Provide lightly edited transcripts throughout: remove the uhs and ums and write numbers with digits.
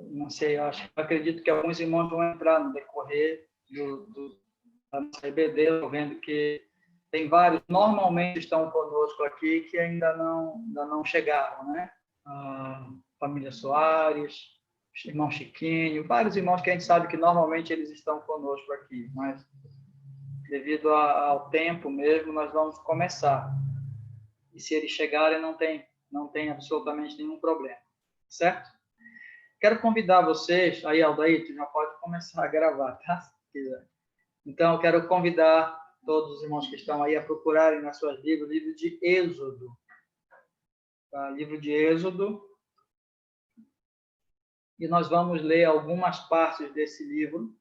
não sei, acredito que alguns irmãos vão entrar no decorrer da nossa EBD, eu vendo que tem vários, normalmente estão conosco aqui, que ainda não chegaram, né? A família Soares, irmão Chiquinho, vários irmãos que a gente sabe que normalmente eles estão conosco aqui, mas devido ao tempo mesmo, nós vamos começar. E se eles chegarem, não tem absolutamente nenhum problema, certo? Quero convidar vocês, aí Aldair, tu já pode começar a gravar, tá? Se quiser. Então, eu quero convidar todos os irmãos que estão aí a procurarem nas suas Bíblias o livro de Êxodo. Tá? Livro de Êxodo. E nós vamos ler algumas partes desse livro,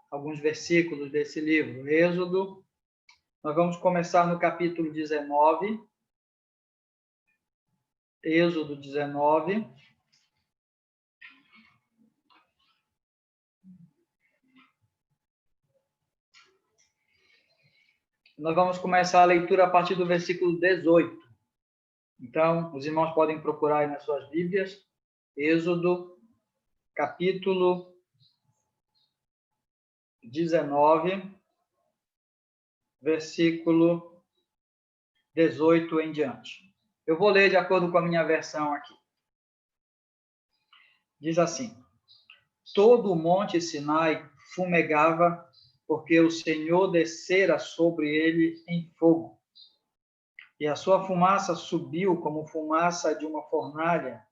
alguns versículos desse livro. Êxodo. Nós vamos começar no capítulo 19. Êxodo 19. Nós vamos começar a leitura a partir do versículo 18. Então, os irmãos podem procurar aí nas suas Bíblias. Êxodo, capítulo 19, versículo 18 em diante. Eu vou ler de acordo com a minha versão aqui. Diz assim: todo o monte Sinai fumegava, porque o Senhor descera sobre ele em fogo. E a sua fumaça subiu como fumaça de uma fornalha,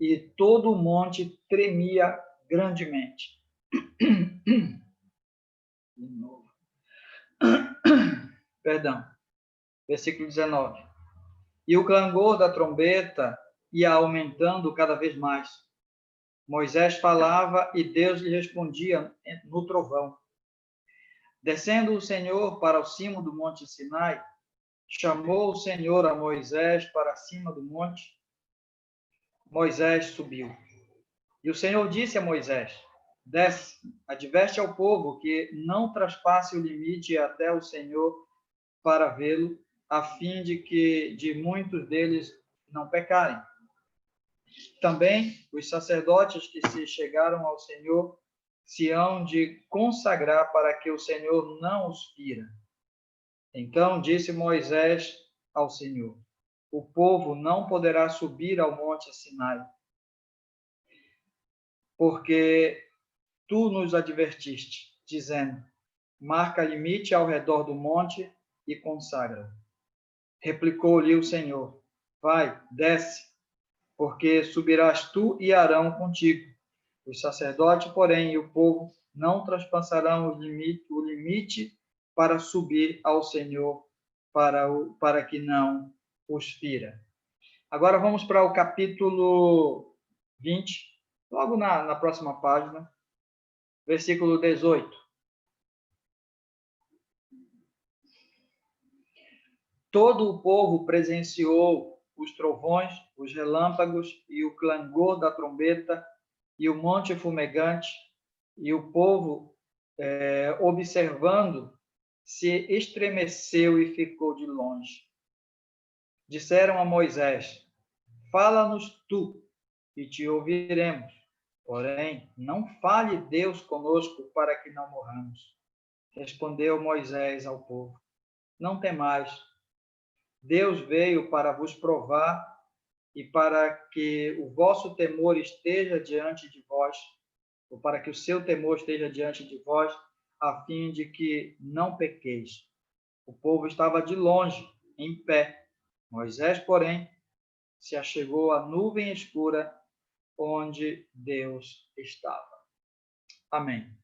e todo o monte tremia grandemente. De novo. Perdão. Versículo 19. E o clangor da trombeta ia aumentando cada vez mais. Moisés falava e Deus lhe respondia no trovão. Descendo o Senhor para o cimo do monte Sinai, chamou o Senhor a Moisés para cima do monte. Moisés subiu. E o Senhor disse a Moisés: desce, adverte ao povo que não traspasse o limite até o Senhor para vê-lo, a fim de que de muitos deles não pecarem. Também os sacerdotes que se chegaram ao Senhor se hão de consagrar para que o Senhor não os fira. Então disse Moisés ao Senhor: o povo não poderá subir ao monte Sinai, porque tu nos advertiste, dizendo: marca limite ao redor do monte e consagra. Replicou-lhe o Senhor: vai, desce, porque subirás tu e Arão contigo. Os sacerdotes, porém, e o povo não transpassarão o limite para subir ao Senhor, para que não os fira. Agora vamos para o capítulo 20, logo na próxima página, versículo 18. Todo o povo presenciou os trovões, os relâmpagos e o clangor da trombeta e o monte fumegante, e o povo, observando, se estremeceu e ficou de longe. Disseram a Moisés: fala-nos tu, e te ouviremos. Porém, não fale Deus conosco para que não morramos. Respondeu Moisés ao povo: não temais. Deus veio para vos provar e para que o vosso temor esteja diante de vós, ou para que o seu temor esteja diante de vós, a fim de que não pequeis. O povo estava de longe, em pé. Moisés, porém, se achegou à nuvem escura onde Deus estava. Amém.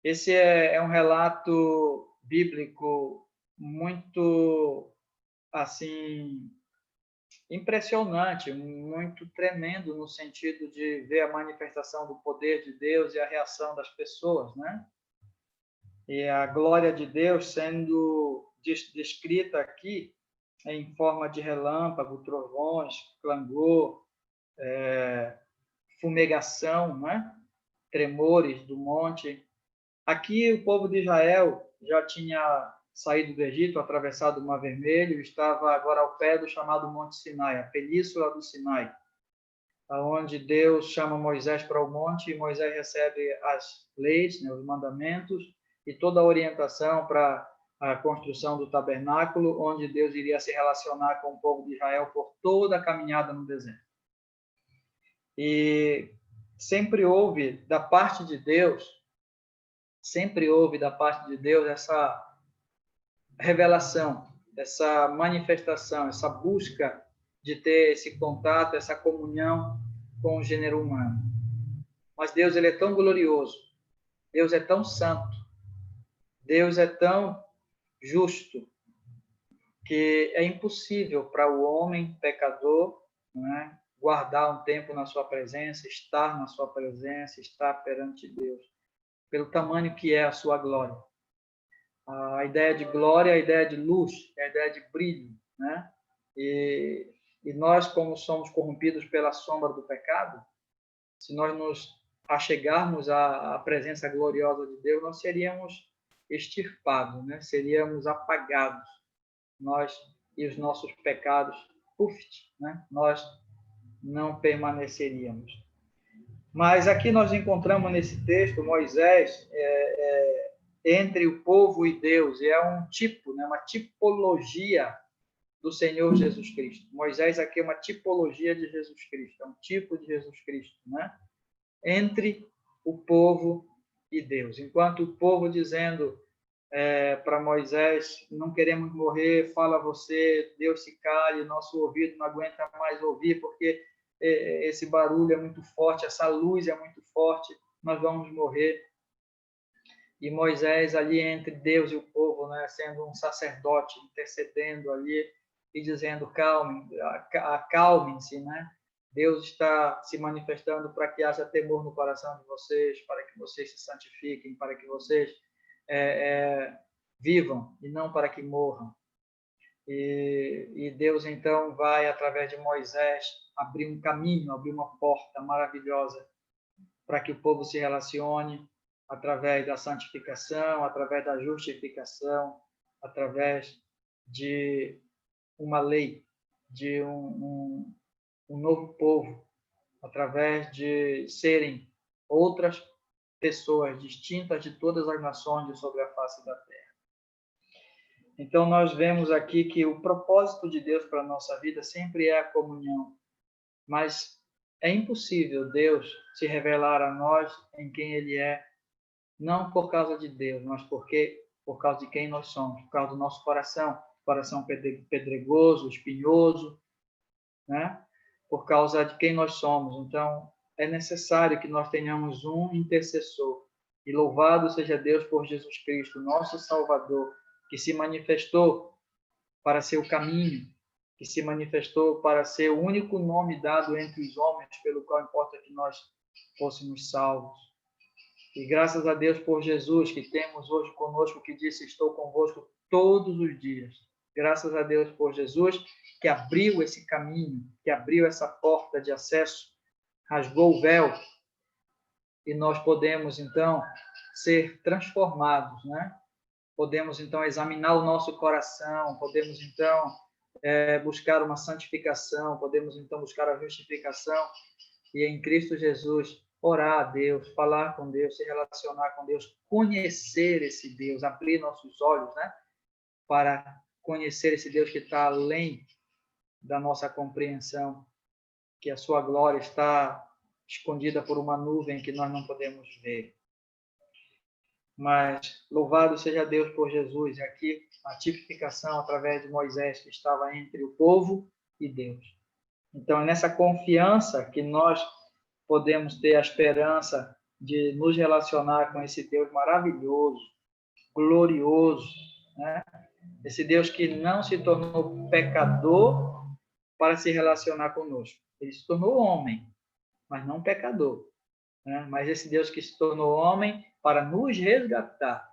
Esse é um relato bíblico muito, assim, impressionante, muito tremendo no sentido de ver a manifestação do poder de Deus e a reação das pessoas, né? E a glória de Deus sendo descrita aqui em forma de relâmpago, trovões, clangor, fumegação, né? Tremores do monte. Aqui o povo de Israel já tinha saído do Egito, atravessado o Mar Vermelho, estava agora ao pé do chamado Monte Sinai, a Península do Sinai. onde Deus chama Moisés para o monte e Moisés recebe as leis, né, os mandamentos e toda a orientação para a construção do tabernáculo, onde Deus iria se relacionar com o povo de Israel por toda a caminhada no deserto. E sempre houve da parte de Deus essa revelação, essa manifestação, essa busca de ter esse contato, essa comunhão com o gênero humano. Mas Deus, ele é tão glorioso, Deus é tão santo, Deus é tão justo, que é impossível para o homem pecador, né, guardar um tempo na sua presença, estar na sua presença, estar perante Deus, pelo tamanho que é a sua glória. A ideia de glória é a ideia de luz, é a ideia de brilho, né? E nós, como somos corrompidos pela sombra do pecado, se nós nos achegarmos à presença gloriosa de Deus, nós seríamos extirpados, né? Seríamos apagados, nós e os nossos pecados, né? Nós não permaneceríamos. Mas aqui nós encontramos nesse texto Moisés entre o povo e Deus, e é um tipo, né? Uma tipologia do Senhor Jesus Cristo. Moisés aqui é uma tipologia de Jesus Cristo, é um tipo de Jesus Cristo, né? Entre o povo e Deus. Enquanto o povo dizendo para Moisés, não queremos morrer, fala você, Deus se cale, nosso ouvido não aguenta mais ouvir, porque esse barulho é muito forte, essa luz é muito forte, nós vamos morrer. E Moisés ali entre Deus e o povo, né, sendo um sacerdote, intercedendo ali e dizendo, acalmem-se, né? Deus está se manifestando para que haja temor no coração de vocês, para que vocês se santifiquem, para que vocês vivam e não para que morram. E Deus, então, vai, através de Moisés, abrir um caminho, abrir uma porta maravilhosa para que o povo se relacione através da santificação, através da justificação, através de uma lei, de um novo povo, através de serem outras pessoas distintas de todas as nações sobre a face da terra. Então, nós vemos aqui que o propósito de Deus para a nossa vida sempre é a comunhão, mas é impossível Deus se revelar a nós em quem Ele é, não por causa de Deus, mas por causa de quem nós somos, por causa do nosso coração pedregoso, espinhoso, né? Por causa de quem nós somos. Então, é necessário que nós tenhamos um intercessor. E louvado seja Deus por Jesus Cristo, nosso Salvador, que se manifestou para ser o caminho, que se manifestou para ser o único nome dado entre os homens, pelo qual importa que nós fôssemos salvos. E graças a Deus por Jesus, que temos hoje conosco, que disse, estou convosco todos os dias. Graças a Deus por Jesus, que abriu esse caminho, que abriu essa porta de acesso, rasgou o véu, e nós podemos, então, ser transformados, né? Podemos, então, examinar o nosso coração, podemos, então, buscar uma santificação, podemos, então, buscar a justificação, e em Cristo Jesus orar a Deus, falar com Deus, se relacionar com Deus, conhecer esse Deus, abrir nossos olhos, né, para conhecer esse Deus que está além da nossa compreensão, que a sua glória está escondida por uma nuvem que nós não podemos ver. Mas louvado seja Deus por Jesus, e aqui a tipificação através de Moisés, que estava entre o povo e Deus. Então, é nessa confiança que nós podemos ter a esperança de nos relacionar com esse Deus maravilhoso, glorioso, né? Esse Deus que não se tornou pecador para se relacionar conosco. Ele se tornou homem, mas não pecador, né? Mas esse Deus que se tornou homem para nos resgatar,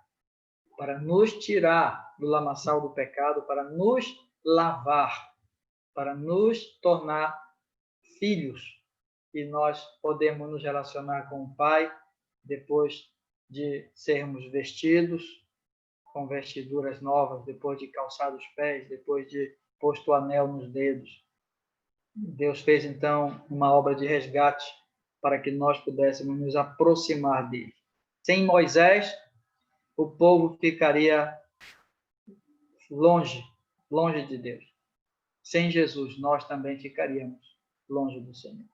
para nos tirar do lamaçal do pecado, para nos lavar, para nos tornar filhos, e nós podemos nos relacionar com o Pai depois de sermos vestidos com vestiduras novas, depois de calçar os pés, depois de posto o anel nos dedos. Deus fez, então, uma obra de resgate para que nós pudéssemos nos aproximar dele. Sem Moisés, o povo ficaria longe, longe de Deus. Sem Jesus, nós também ficaríamos longe do Senhor,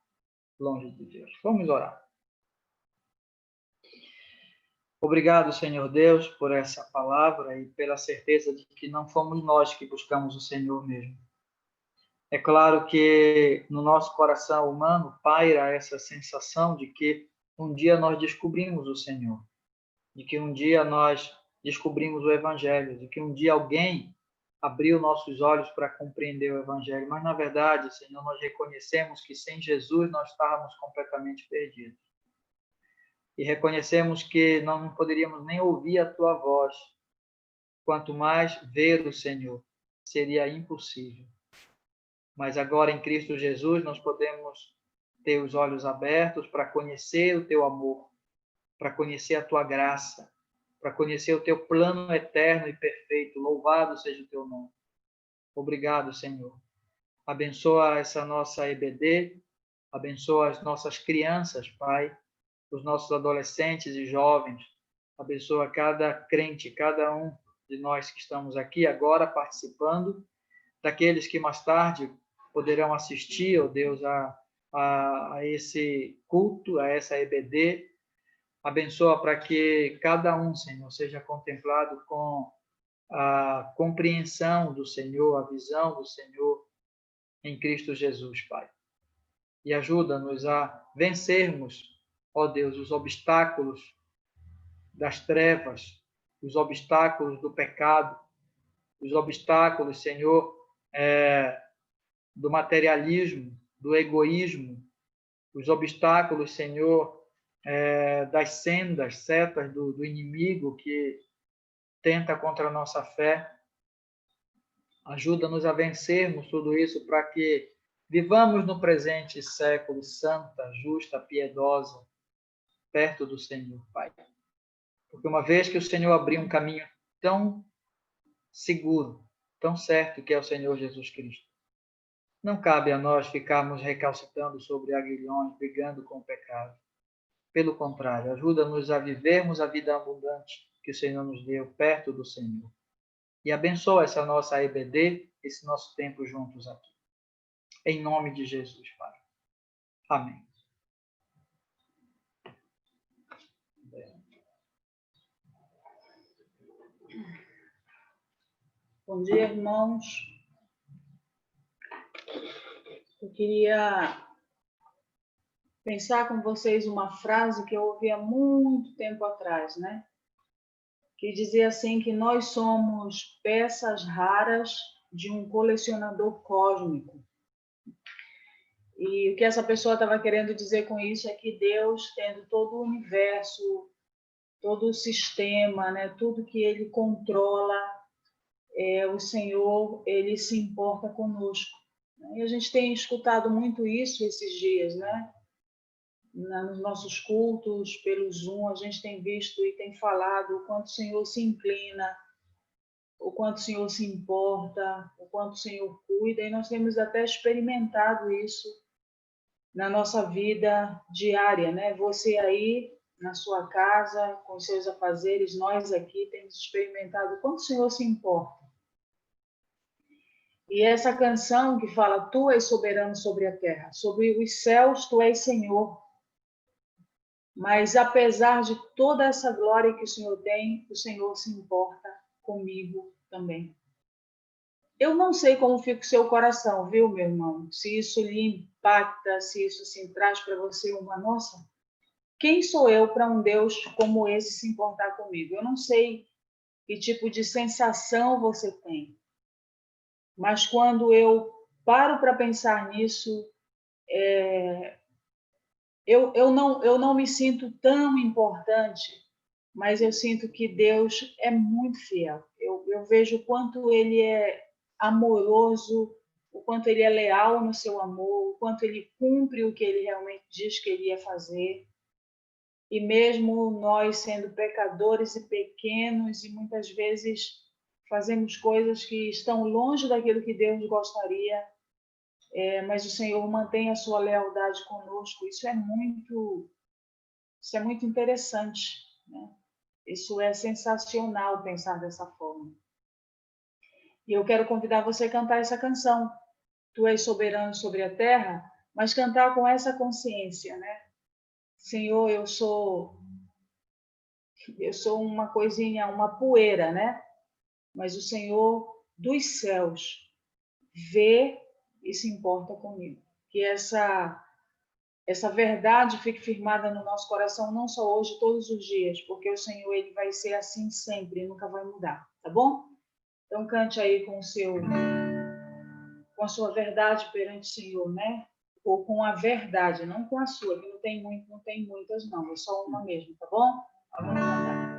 longe de Deus. Vamos orar. Obrigado, Senhor Deus, por essa palavra e pela certeza de que não fomos nós que buscamos o Senhor mesmo. É claro que no nosso coração humano paira essa sensação de que um dia nós descobrimos o Senhor, de que um dia nós descobrimos o Evangelho, de que um dia alguém abriu nossos olhos para compreender o Evangelho. Mas, na verdade, Senhor, nós reconhecemos que sem Jesus nós estávamos completamente perdidos. E reconhecemos que nós não poderíamos nem ouvir a Tua voz, quanto mais ver o Senhor. Seria impossível. Mas agora, em Cristo Jesus, nós podemos ter os olhos abertos para conhecer o Teu amor, para conhecer a Tua graça, para conhecer o Teu plano eterno e perfeito. Louvado seja o Teu nome. Obrigado, Senhor. Abençoa essa nossa EBD, abençoa as nossas crianças, Pai, os nossos adolescentes e jovens. Abençoa cada crente, cada um de nós que estamos aqui agora participando, daqueles que mais tarde poderão assistir, ó Deus, a esse culto, a essa EBD. Abençoa para que cada um, Senhor, seja contemplado com a compreensão do Senhor, a visão do Senhor em Cristo Jesus, Pai. E ajuda-nos a vencermos, ó Deus, os obstáculos das trevas, os obstáculos do pecado, os obstáculos, Senhor, do materialismo, do egoísmo, os obstáculos, Senhor, das sendas, setas do inimigo que tenta contra a nossa fé. Ajuda-nos a vencermos tudo isso para que vivamos no presente século santa, justa, piedosa, perto do Senhor, Pai. Porque uma vez que o Senhor abriu um caminho tão seguro, tão certo que é o Senhor Jesus Cristo, não cabe a nós ficarmos recalcitrando sobre aguilhões, brigando com o pecado. Pelo contrário, ajuda-nos a vivermos a vida abundante que o Senhor nos deu perto do Senhor. E abençoa essa nossa EBD, esse nosso tempo juntos aqui. Em nome de Jesus, Pai. Amém. Bom dia, irmãos. Eu queria pensar com vocês uma frase que eu ouvi há muito tempo atrás, né? Que dizia assim que nós somos peças raras de um colecionador cósmico. E o que essa pessoa estava querendo dizer com isso é que Deus, tendo todo o universo, todo o sistema, né? Tudo que Ele controla, o Senhor, Ele se importa conosco. E a gente tem escutado muito isso esses dias, né? Nos nossos cultos, pelo Zoom, a gente tem visto e tem falado o quanto o Senhor se inclina, o quanto o Senhor se importa, o quanto o Senhor cuida, e nós temos até experimentado isso na nossa vida diária, né? Você aí na sua casa, com seus afazeres, nós aqui temos experimentado o quanto o Senhor se importa. E essa canção que fala, tu és soberano sobre a terra, sobre os céus tu és Senhor. Mas apesar de toda essa glória que o Senhor tem, o Senhor se importa comigo também. Eu não sei como fica o seu coração, viu, meu irmão? Se isso lhe impacta, se isso assim, traz para você uma nossa. Quem sou eu para um Deus como esse se importar comigo? Eu não sei que tipo de sensação você tem. Mas quando eu paro para pensar nisso, eu não me sinto tão importante, mas eu sinto que Deus é muito fiel. Eu vejo o quanto Ele é amoroso, o quanto Ele é leal no seu amor, o quanto Ele cumpre o que Ele realmente diz que Ele ia fazer. E mesmo nós sendo pecadores e pequenos, e muitas vezes fazemos coisas que estão longe daquilo que Deus gostaria, mas o Senhor mantém a sua lealdade conosco. Isso é muito interessante, né? Isso é sensacional pensar dessa forma. E eu quero convidar você a cantar essa canção. Tu és soberano sobre a terra, mas cantar com essa consciência, né? Senhor, eu sou uma coisinha, uma poeira, né? Mas o Senhor dos céus vê e se importa comigo. Que essa verdade fique firmada no nosso coração, não só hoje, todos os dias, porque o Senhor ele vai ser assim sempre, nunca vai mudar, tá bom? Então cante aí com a sua verdade perante o Senhor, né? Ou com a verdade, não com a sua, que não tem muitas não, é só uma mesmo, tá bom? Vamos cantar.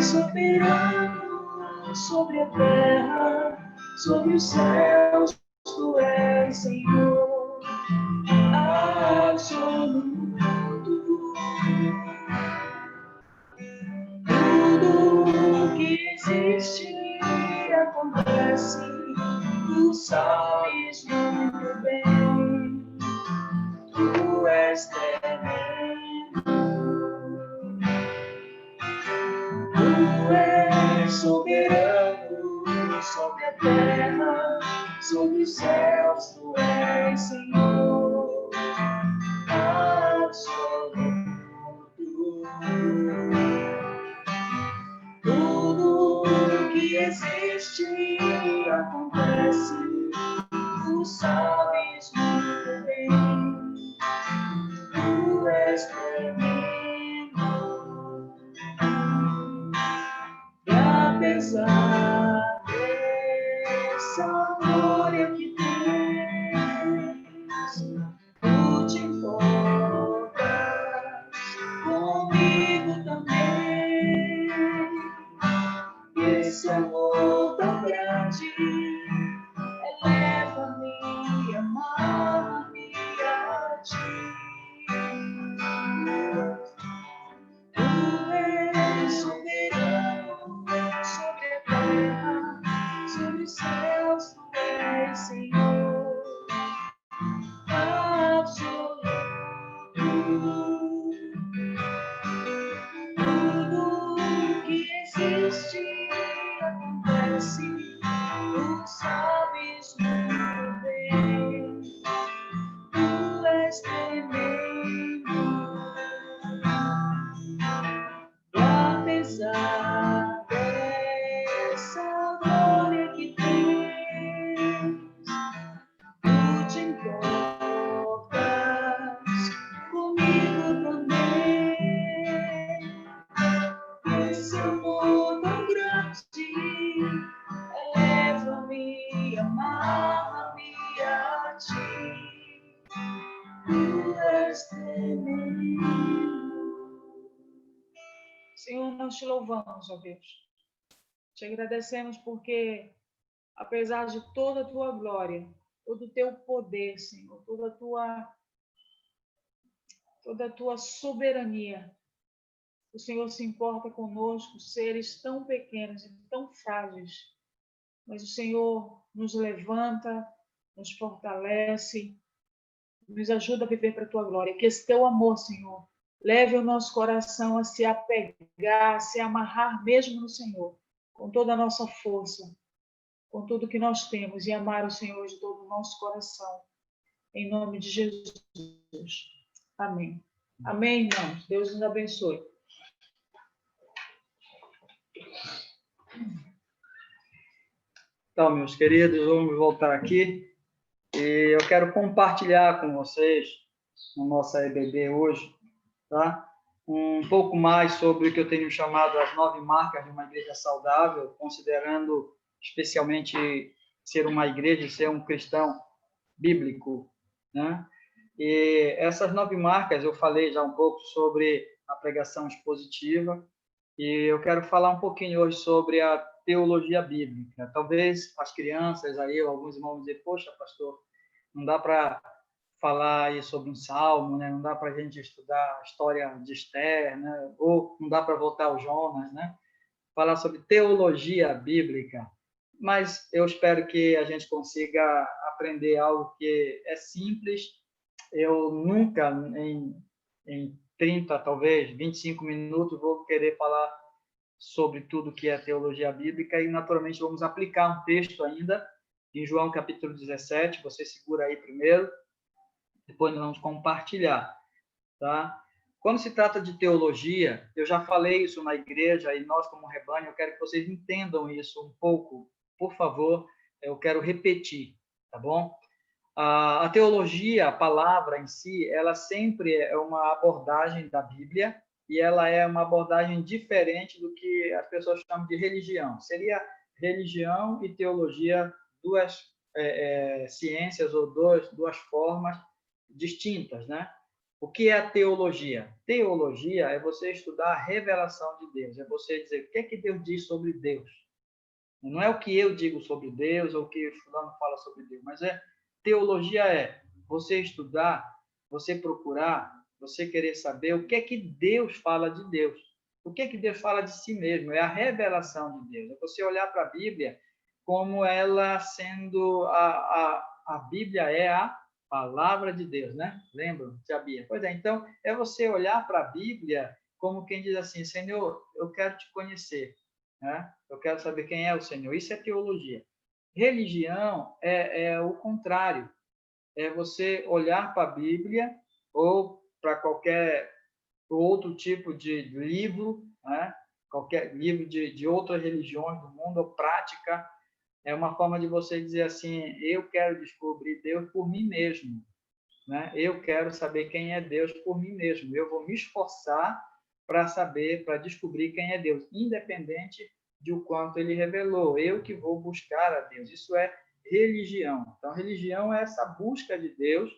Soberano sobre a terra, sobre os céus, tu és Senhor absoluto. Tudo que existe acontece, tu sabes muito bem, tu és tremendo. Tu és soberano sobre a terra, sobre os céus, tu és Senhor absoluto. Tudo que existe acontece, tu sabes muito bem, tu és tremendo. E apesar dessa glória que tens, tu te importas comigo também. Esse amor tão grande eleva-me, amarra-me a ti. Tu és soberano sobre a terra, sobre os céus, tu és Senhor absoluto. Tudo que existe acontece, tu sabes muito bem, tu és tremendo. E apesar dessa glória que tens, tu te importas comigo também. Esse amor tão grande eleva-me, amarra-me a ti. Tu és tremendo. Senhor, nós te louvamos, ó Deus. Te agradecemos porque, apesar de toda a tua glória, todo o teu poder, Senhor, toda a tua soberania, o Senhor se importa conosco, seres tão pequenos e tão frágeis, mas o Senhor nos levanta, nos fortalece, nos ajuda a viver para a tua glória. Que esse teu amor, Senhor, leve o nosso coração a se apegar, a se amarrar mesmo no Senhor, com toda a nossa força, com tudo que nós temos, e amar o Senhor de todo o nosso coração. Em nome de Jesus. Amém. Amém, irmãos. Deus nos abençoe. Então, meus queridos, vamos voltar aqui. E eu quero compartilhar com vocês, no nosso EBD hoje, tá? Um pouco mais sobre o que eu tenho chamado as 9 marcas de uma igreja saudável, considerando especialmente ser uma igreja e ser um cristão bíblico, né? E essas 9 marcas, eu falei já um pouco sobre a pregação expositiva, E eu quero falar um pouquinho hoje sobre a teologia bíblica. Talvez as crianças aí, alguns irmãos vão dizer, poxa, pastor, não dá para falar aí sobre um salmo, né? Não dá para a gente estudar a história de Esther, né? Ou não dá para voltar ao Jonas, né? Falar sobre teologia bíblica. Mas eu espero que a gente consiga aprender algo que é simples. Eu nunca, em 30, talvez 25 minutos, vou querer falar sobre tudo que é teologia bíblica e, naturalmente, vamos aplicar um texto ainda em João capítulo 17. Você segura aí primeiro, depois nós vamos compartilhar, tá? Quando se trata de teologia, eu já falei isso na igreja e nós, como rebanho, eu quero que vocês entendam isso um pouco, por favor, eu quero repetir, tá bom? A teologia, a palavra em si, ela sempre é uma abordagem da Bíblia e ela é uma abordagem diferente do que as pessoas chamam de religião. Seria religião e teologia duas ciências ou duas formas distintas, né? O que é a teologia? Teologia é você estudar a revelação de Deus, é você dizer o que é que Deus diz sobre Deus. Não é o que eu digo sobre Deus ou o que o fulano fala sobre Deus, mas teologia é você estudar, você procurar, você querer saber o que é que Deus fala de Deus. O que é que Deus fala de si mesmo? É a revelação de Deus. É você olhar para a Bíblia como ela sendo a Bíblia é a palavra de Deus, né? Lembram, sabia? Pois é, então é você olhar para a Bíblia como quem diz assim, Senhor, eu quero te conhecer, né? Eu quero saber quem é o Senhor. Isso é teologia. Religião é o contrário. É você olhar para a Bíblia ou para qualquer outro tipo de livro, né? Qualquer livro de outras religiões do mundo, ou prática, é uma forma de você dizer assim, eu quero descobrir Deus por mim mesmo, né? Eu quero saber quem é Deus por mim mesmo. Eu vou me esforçar para saber, para descobrir quem é Deus, independente de o quanto ele revelou. Eu que vou buscar a Deus. Isso é religião. Então, religião é essa busca de Deus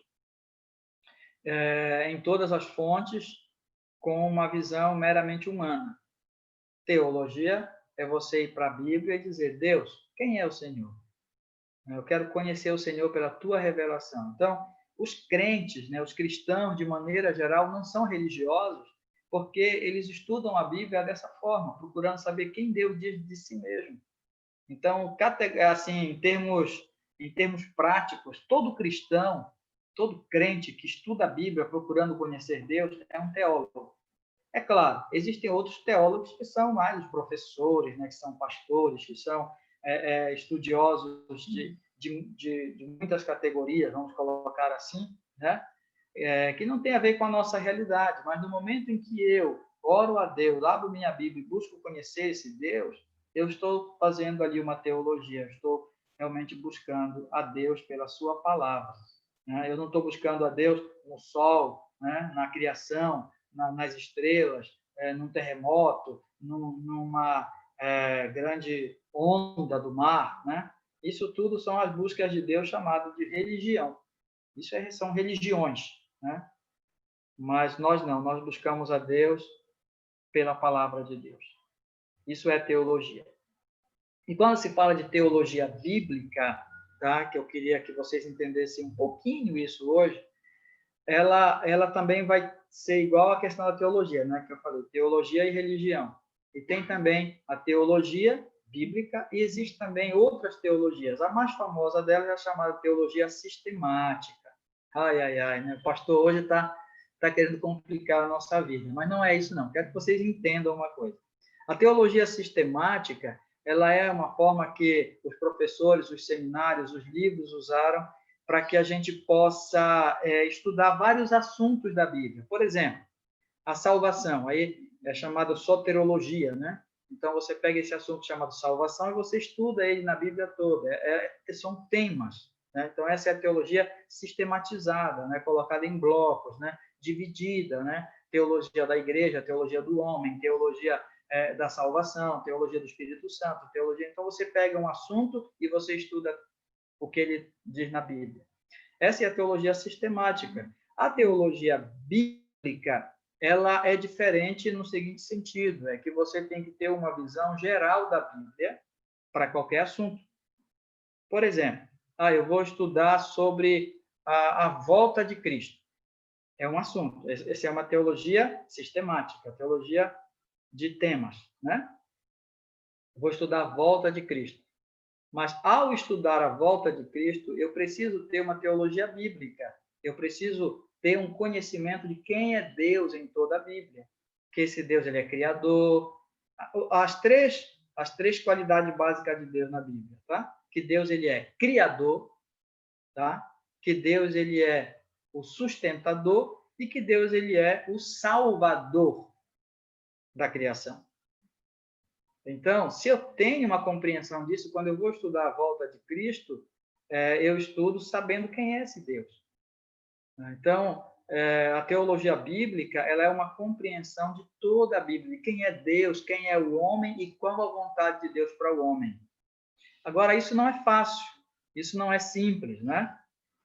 em todas as fontes com uma visão meramente humana. Teologia é você ir para a Bíblia e dizer, Deus, quem é o Senhor? Eu quero conhecer o Senhor pela tua revelação. Então, os crentes, né, os cristãos, de maneira geral, não são religiosos porque eles estudam a Bíblia dessa forma, procurando saber quem Deus diz de si mesmo. Então, assim, em termos práticos, todo cristão, todo crente que estuda a Bíblia procurando conhecer Deus é um teólogo. É claro, existem outros teólogos que são mais os professores, né, que são pastores, que são estudiosos de muitas categorias, vamos colocar assim, né? Que não tem a ver com a nossa realidade, mas no momento em que eu oro a Deus, abro minha Bíblia e busco conhecer esse Deus, eu estou fazendo ali uma teologia, estou realmente buscando a Deus pela sua palavra, né? Eu não estou buscando a Deus no sol, né, na criação, nas estrelas, num terremoto, numa grande onda do mar, né? Isso tudo são as buscas de Deus chamado de religião. Isso são religiões, né? Mas nós não, nós buscamos a Deus pela palavra de Deus. Isso é teologia. E quando se fala de teologia bíblica, tá? Que eu queria que vocês entendessem um pouquinho isso hoje, ela também vai ser igual à questão da teologia, né? Que eu falei, teologia e religião. E tem também a teologia bíblica e existe também outras teologias. A mais famosa delas é a chamada teologia sistemática. Ai, ai, ai, né? O pastor hoje está querendo complicar a nossa vida, mas não é isso, não. Quero que vocês entendam uma coisa. A teologia sistemática, ela é uma forma que os professores, os seminários, os livros usaram para que a gente possa estudar vários assuntos da Bíblia. Por exemplo, a salvação, aí é chamada soterologia, né? Então, você pega esse assunto chamado salvação e você estuda ele na Bíblia toda. São temas, né? Então, essa é a teologia sistematizada, né? Colocada em blocos, né? Dividida, né? Teologia da igreja, teologia do homem, teologia da salvação, teologia do Espírito Santo, teologia... Então, você pega um assunto e você estuda o que ele diz na Bíblia. Essa é a teologia sistemática. A teologia bíblica, ela é diferente no seguinte sentido, é que você tem que ter uma visão geral da Bíblia para qualquer assunto. Por exemplo, eu vou estudar sobre a volta de Cristo. É um assunto. Essa é uma teologia sistemática, teologia de temas, né? Vou estudar a volta de Cristo. Mas, ao estudar a volta de Cristo, eu preciso ter uma teologia bíblica. Eu preciso ter um conhecimento de quem é Deus em toda a Bíblia. Que esse Deus ele é criador. As três qualidades básicas de Deus na Bíblia, tá? Que Deus ele é criador, tá? Que Deus ele é o sustentador e que Deus ele é o salvador da criação. Então, se eu tenho uma compreensão disso, quando eu vou estudar a volta de Cristo, eu estudo sabendo quem é esse Deus. Então, a teologia bíblica ela é uma compreensão de toda a Bíblia, de quem é Deus, quem é o homem e qual a vontade de Deus para o homem. Agora, isso não é fácil, isso não é simples, né?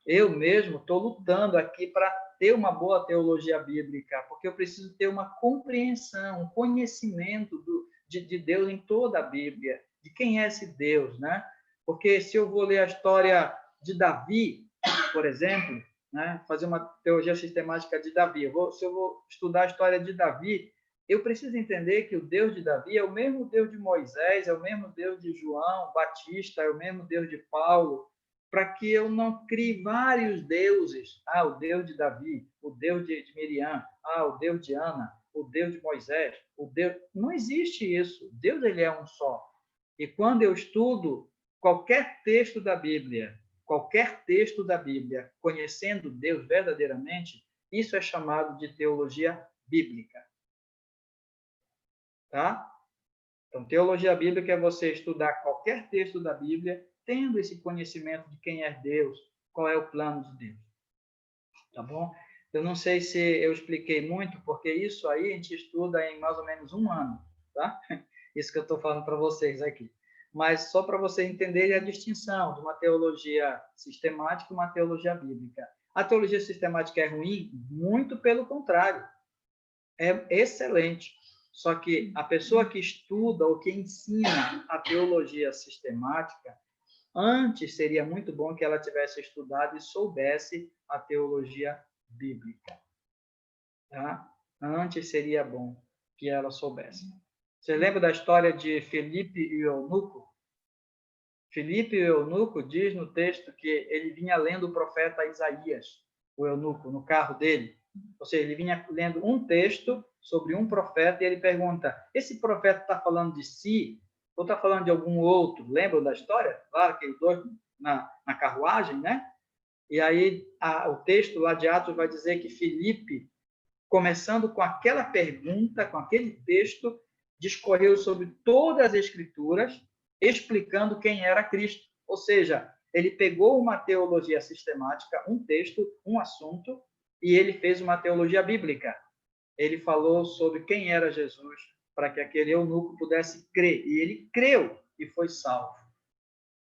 Eu mesmo estou lutando aqui para ter uma boa teologia bíblica, porque eu preciso ter uma compreensão, um conhecimento de Deus em toda a Bíblia, de quem é esse Deus, né? Porque se eu vou ler a história de Davi, por exemplo, né, fazer uma teologia sistemática de Davi, se eu vou estudar a história de Davi, eu preciso entender que o Deus de Davi é o mesmo Deus de Moisés, é o mesmo Deus de João Batista, é o mesmo Deus de Paulo, para que eu não crie vários deuses. O Deus de Davi, o Deus de Miriam, o Deus de Ana, o Deus de Moisés, o Deus... Não existe isso. Deus ele é um só. E quando eu estudo qualquer texto da Bíblia, conhecendo Deus verdadeiramente, isso é chamado de teologia bíblica. Tá? Então, teologia bíblica é você estudar qualquer texto da Bíblia, tendo esse conhecimento de quem é Deus, qual é o plano de Deus. Tá bom? Eu não sei se eu expliquei muito, porque isso aí a gente estuda em mais ou menos um ano, tá? Isso que eu estou falando para vocês aqui. Mas só para vocês entenderem a distinção de uma teologia sistemática e uma teologia bíblica. A teologia sistemática é ruim? Muito pelo contrário. É excelente. Só que a pessoa que estuda ou que ensina a teologia sistemática, antes seria muito bom que ela tivesse estudado e soubesse a teologia bíblica. Tá? Antes seria bom que ela soubesse. Você lembra da história de Filipe e Eunuco? Filipe e Eunuco diz no texto que ele vinha lendo o profeta Isaías, o eunuco, no carro dele. Ou seja, ele vinha lendo um texto sobre um profeta e ele pergunta, esse profeta está falando de si ou está falando de algum outro? Lembram da história? Claro, aqueles dois na carruagem, né? E aí o texto lá de Atos vai dizer que Filipe, começando com aquela pergunta, com aquele texto, discorreu sobre todas as Escrituras, explicando quem era Cristo. Ou seja, ele pegou uma teologia sistemática, um texto, um assunto, e ele fez uma teologia bíblica. Ele falou sobre quem era Jesus, para que aquele eunuco pudesse crer. E ele creu e foi salvo.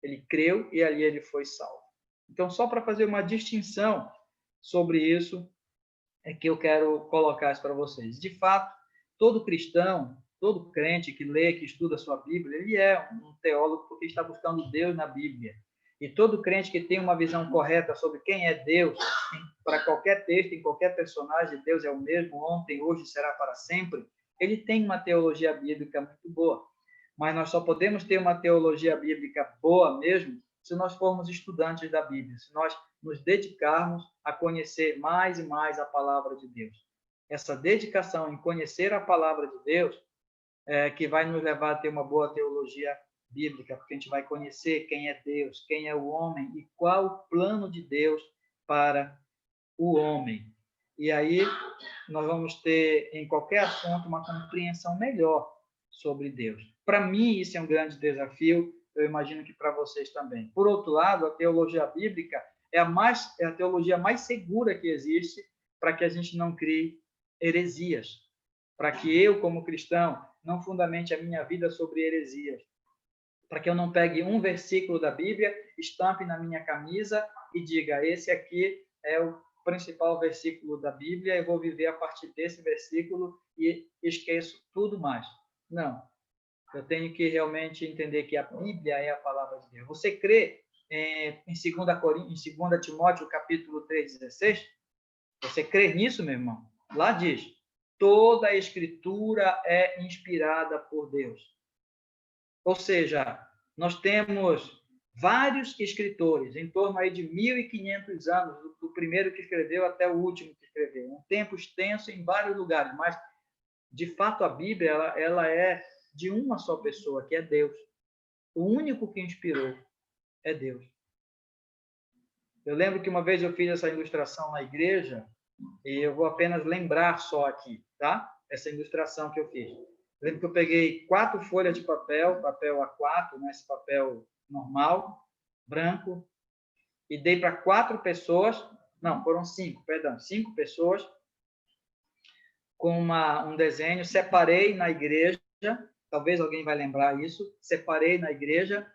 Ele creu e ali ele foi salvo. Então, só para fazer uma distinção sobre isso, é que eu quero colocar isso para vocês. De fato, todo cristão, todo crente que lê, que estuda a sua Bíblia, ele é um teólogo porque está buscando Deus na Bíblia. E todo crente que tem uma visão correta sobre quem é Deus, para qualquer texto, em qualquer personagem, Deus é o mesmo ontem, hoje, será para sempre, ele tem uma teologia bíblica muito boa. Mas nós só podemos ter uma teologia bíblica boa mesmo se nós formos estudantes da Bíblia, se nós nos dedicarmos a conhecer mais e mais a palavra de Deus. Essa dedicação em conhecer a palavra de Deus é que vai nos levar a ter uma boa teologia bíblica, porque a gente vai conhecer quem é Deus, quem é o homem e qual o plano de Deus para o homem. E aí nós vamos ter, em qualquer assunto, uma compreensão melhor sobre Deus. Para mim, isso é um grande desafio, eu imagino que para vocês também. Por outro lado, a teologia bíblica é a teologia mais segura que existe para que a gente não crie heresias, para que eu, como cristão, não fundamente a minha vida sobre heresias, para que eu não pegue um versículo da Bíblia, estampe na minha camisa e diga, esse aqui é principal versículo da Bíblia, eu vou viver a partir desse versículo e esqueço tudo mais. Não. Eu tenho que realmente entender que a Bíblia é a palavra de Deus. Você crê em 2 Timóteo, capítulo 3:16? Você crê nisso, meu irmão? Lá diz, toda a Escritura é inspirada por Deus. Ou seja, nós temos vários escritores, em torno aí de 1.500 anos, do primeiro que escreveu até o último que escreveu. Um tempo extenso em vários lugares, mas, de fato, a Bíblia ela é de uma só pessoa, que é Deus. O único que inspirou é Deus. Eu lembro que uma vez eu fiz essa ilustração na igreja, e eu vou apenas lembrar só aqui, tá? Essa ilustração que eu fiz. Eu lembro que eu peguei 4 folhas de papel A4, né? Esse papel normal, branco, e dei para 4 pessoas, não, foram 5, perdão, 5 pessoas, com um desenho, separei na igreja, talvez alguém vai lembrar isso, separei na igreja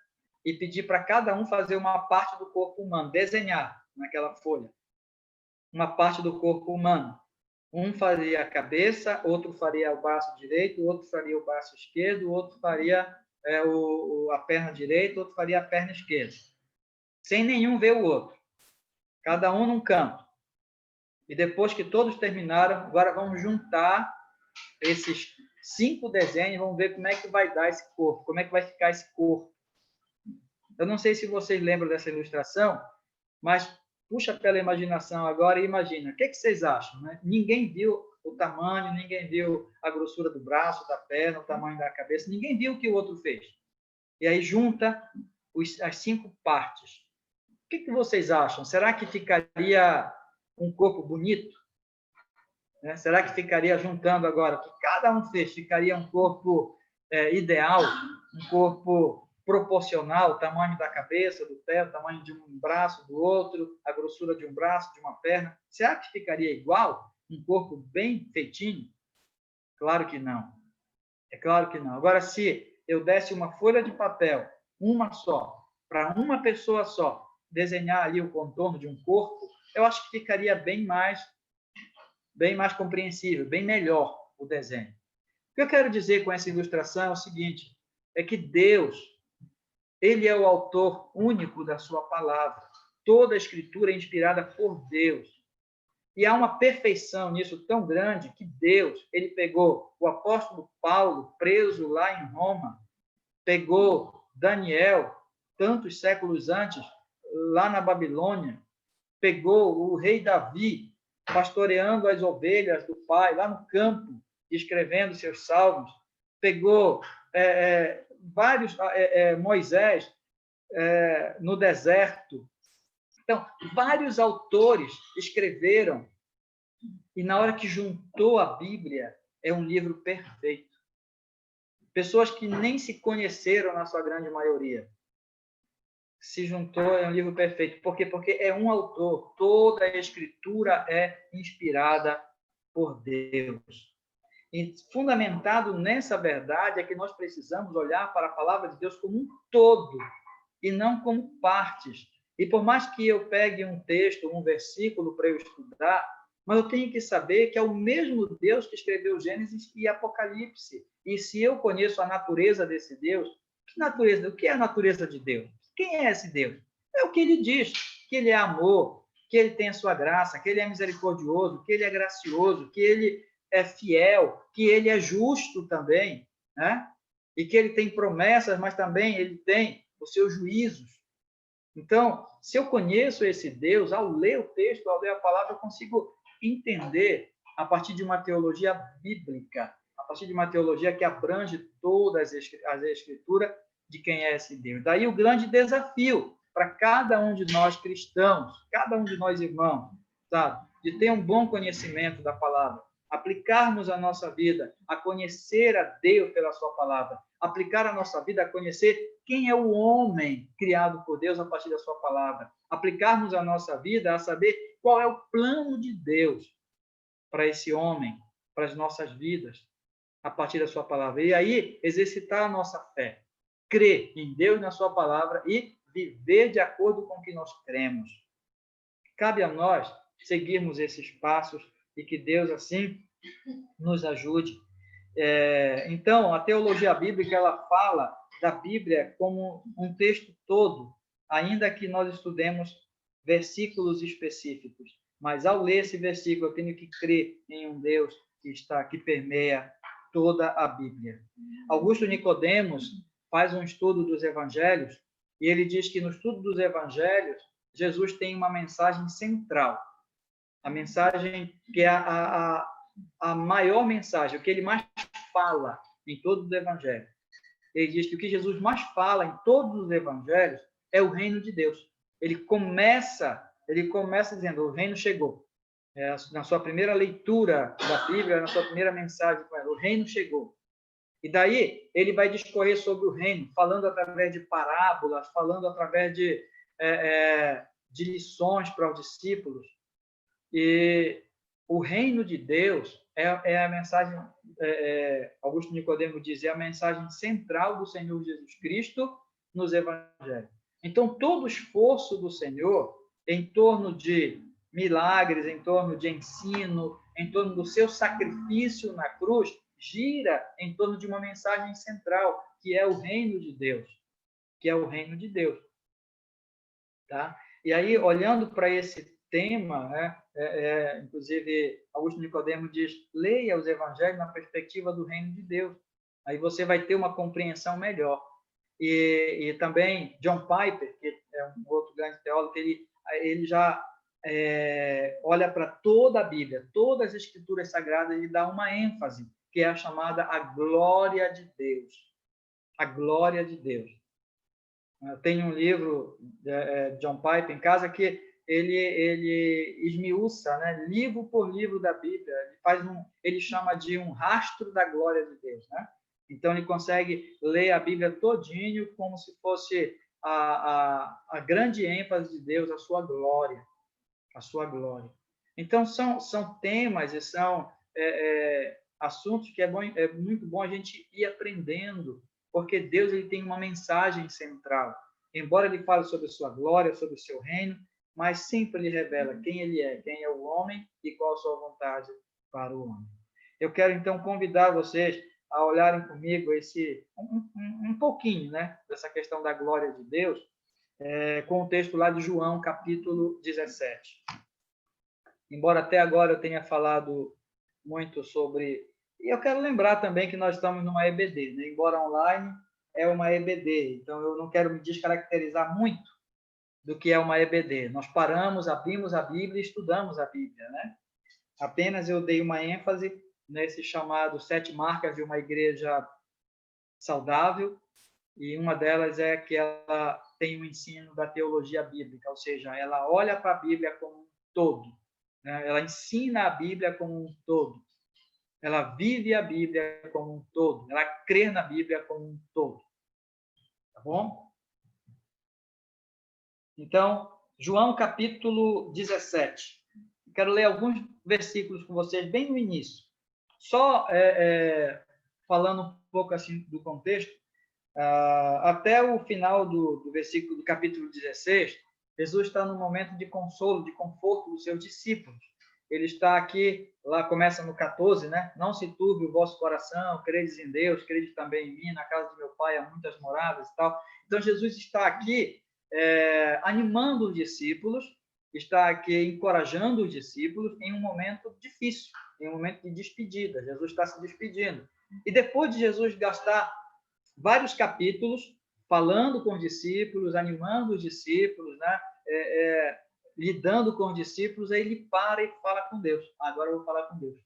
e pedi para cada um fazer uma parte do corpo humano, desenhar naquela folha uma parte do corpo humano. Um faria a cabeça, outro faria o braço direito, outro faria o braço esquerdo, outro faria a perna direita, outro faria a perna esquerda. Sem nenhum ver o outro. Cada um num canto. E depois que todos terminaram, agora vamos juntar esses 5 desenhos, vamos ver como é que vai dar esse corpo, como é que vai ficar esse corpo. Eu não sei se vocês lembram dessa ilustração, mas puxa pela imaginação agora e imagina. O que vocês acham? Né? Ninguém viu o tamanho, ninguém viu a grossura do braço, da perna, o tamanho da cabeça, ninguém viu o que o outro fez. E aí junta as 5 partes. O que vocês acham? Será que ficaria um corpo bonito? Né? Será que ficaria juntando agora o que cada um fez? Ficaria um corpo ideal, um corpo proporcional, o tamanho da cabeça, do pé, o tamanho de um braço, do outro, a grossura de um braço, de uma perna. Será que ficaria igual? Um corpo bem feitinho? Claro que não. É claro que não. Agora, se eu desse uma folha de papel, uma só, para uma pessoa só, desenhar ali o contorno de um corpo, eu acho que ficaria bem mais compreensível, bem melhor o desenho. O que eu quero dizer com essa ilustração é o seguinte, é que Deus, ele é o autor único da sua palavra. Toda a Escritura é inspirada por Deus. E há uma perfeição nisso tão grande que Deus, ele pegou o apóstolo Paulo, preso lá em Roma, pegou Daniel, tantos séculos antes, lá na Babilônia, pegou o rei Davi, pastoreando as ovelhas do pai, lá no campo, escrevendo seus salmos, pegou Moisés no deserto. Então, vários autores escreveram, e na hora que juntou a Bíblia, é um livro perfeito. Pessoas que nem se conheceram na sua grande maioria. Se juntou, é um livro perfeito. Por quê? Porque é um autor. Toda a Escritura é inspirada por Deus. E fundamentado nessa verdade é que nós precisamos olhar para a palavra de Deus como um todo e não como partes. E por mais que eu pegue um texto, um versículo para eu estudar, mas eu tenho que saber que é o mesmo Deus que escreveu Gênesis e Apocalipse. E se eu conheço a natureza desse Deus, o que é a natureza de Deus? Quem é esse Deus? É o que ele diz, que ele é amor, que ele tem a sua graça, que ele é misericordioso, que ele é gracioso, que ele é fiel, que ele é justo também, né? E que ele tem promessas, mas também ele tem os seus juízos. Então, se eu conheço esse Deus, ao ler o texto, ao ler a palavra, eu consigo entender a partir de uma teologia bíblica, a partir de uma teologia que abrange todas as escrituras de quem é esse Deus. Daí o grande desafio para cada um de nós cristãos, cada um de nós irmãos, sabe? De ter um bom conhecimento da palavra, aplicarmos a nossa vida a conhecer a Deus pela sua palavra, aplicar a nossa vida a conhecer quem é o homem criado por Deus a partir da sua palavra, aplicarmos a nossa vida a saber qual é o plano de Deus para esse homem, para as nossas vidas, a partir da sua palavra. E aí, exercitar a nossa fé, crer em Deus e na sua palavra e viver de acordo com o que nós cremos. Cabe a nós seguirmos esses passos e que Deus, assim, nos ajude. Então, a teologia bíblica, ela fala da Bíblia como um texto todo, ainda que nós estudemos versículos específicos. Mas, ao ler esse versículo, eu tenho que crer em um Deus que permeia toda a Bíblia. Augusto Nicodemos faz um estudo dos evangelhos e ele diz que no estudo dos evangelhos, Jesus tem uma mensagem central. A mensagem que é a maior mensagem, o que ele mais fala em todos os evangelhos. Ele diz que o que Jesus mais fala em todos os evangelhos é o reino de Deus. Ele começa dizendo, o reino chegou. Na sua primeira leitura da Bíblia, na sua primeira mensagem, o reino chegou. E daí ele vai discorrer sobre o reino, falando através de parábolas, falando através de lições para os discípulos. E o reino de Deus é a mensagem, Augusto Nicodemo diz, é a mensagem central do Senhor Jesus Cristo nos evangelhos. Então, todo o esforço do Senhor em torno de milagres, em torno de ensino, em torno do seu sacrifício na cruz, gira em torno de uma mensagem central, que é o reino de Deus. Que é o reino de Deus. Tá? E aí, olhando para esse tema, inclusive, Augusto Nicodemo diz, leia os evangelhos na perspectiva do reino de Deus. Aí você vai ter uma compreensão melhor. E também John Piper, que é um outro grande teólogo, ele já olha para toda a Bíblia, todas as escrituras sagradas, e dá uma ênfase, que é a chamada a glória de Deus. A glória de Deus. Eu tenho um livro de John Piper em casa que ele esmiuça, né, livro por livro da Bíblia. Ele chama de um rastro da glória de Deus, né? Então ele consegue ler a Bíblia todinho como se fosse a grande ênfase de Deus, a sua glória, a sua glória. Então são temas e são assuntos que é muito bom a gente ir aprendendo, porque Deus ele tem uma mensagem central. Embora ele fale sobre a sua glória, sobre o seu reino, mas sempre ele revela quem ele é, quem é o homem e qual a sua vontade para o homem. Eu quero, então, convidar vocês a olharem comigo um pouquinho, né, dessa questão da glória de Deus, com o texto lá de João, capítulo 17. Embora até agora eu tenha falado muito sobre... E eu quero lembrar também que nós estamos numa EBD, né? Embora online, é uma EBD. Então, eu não quero me descaracterizar muito do que é uma EBD. Nós paramos, abrimos a Bíblia e estudamos a Bíblia, né? Apenas eu dei uma ênfase nesse chamado 7 marcas de uma igreja saudável, e uma delas é que ela tem o ensino da teologia bíblica, ou seja, ela olha para a Bíblia como um todo, né? Ela ensina a Bíblia como um todo. Ela vive a Bíblia como um todo. Ela crê na Bíblia como um todo. Tá bom? Então, João capítulo 17. Quero ler alguns versículos com vocês bem no início. Só falando um pouco assim do contexto, até o final do versículo do capítulo 16, Jesus está num momento de consolo, de conforto dos seus discípulos. Ele está aqui, lá começa no 14, né? Não se turbe o vosso coração, credes em Deus, credes também em mim, na casa de meu pai há muitas moradas e tal. Então, Jesus está aqui animando os discípulos, está aqui encorajando os discípulos em um momento difícil, em um momento de despedida. Jesus está se despedindo. E depois de Jesus gastar vários capítulos falando com os discípulos, animando os discípulos, né? Lidando com os discípulos, aí ele para e fala com Deus. Agora eu vou falar com Deus.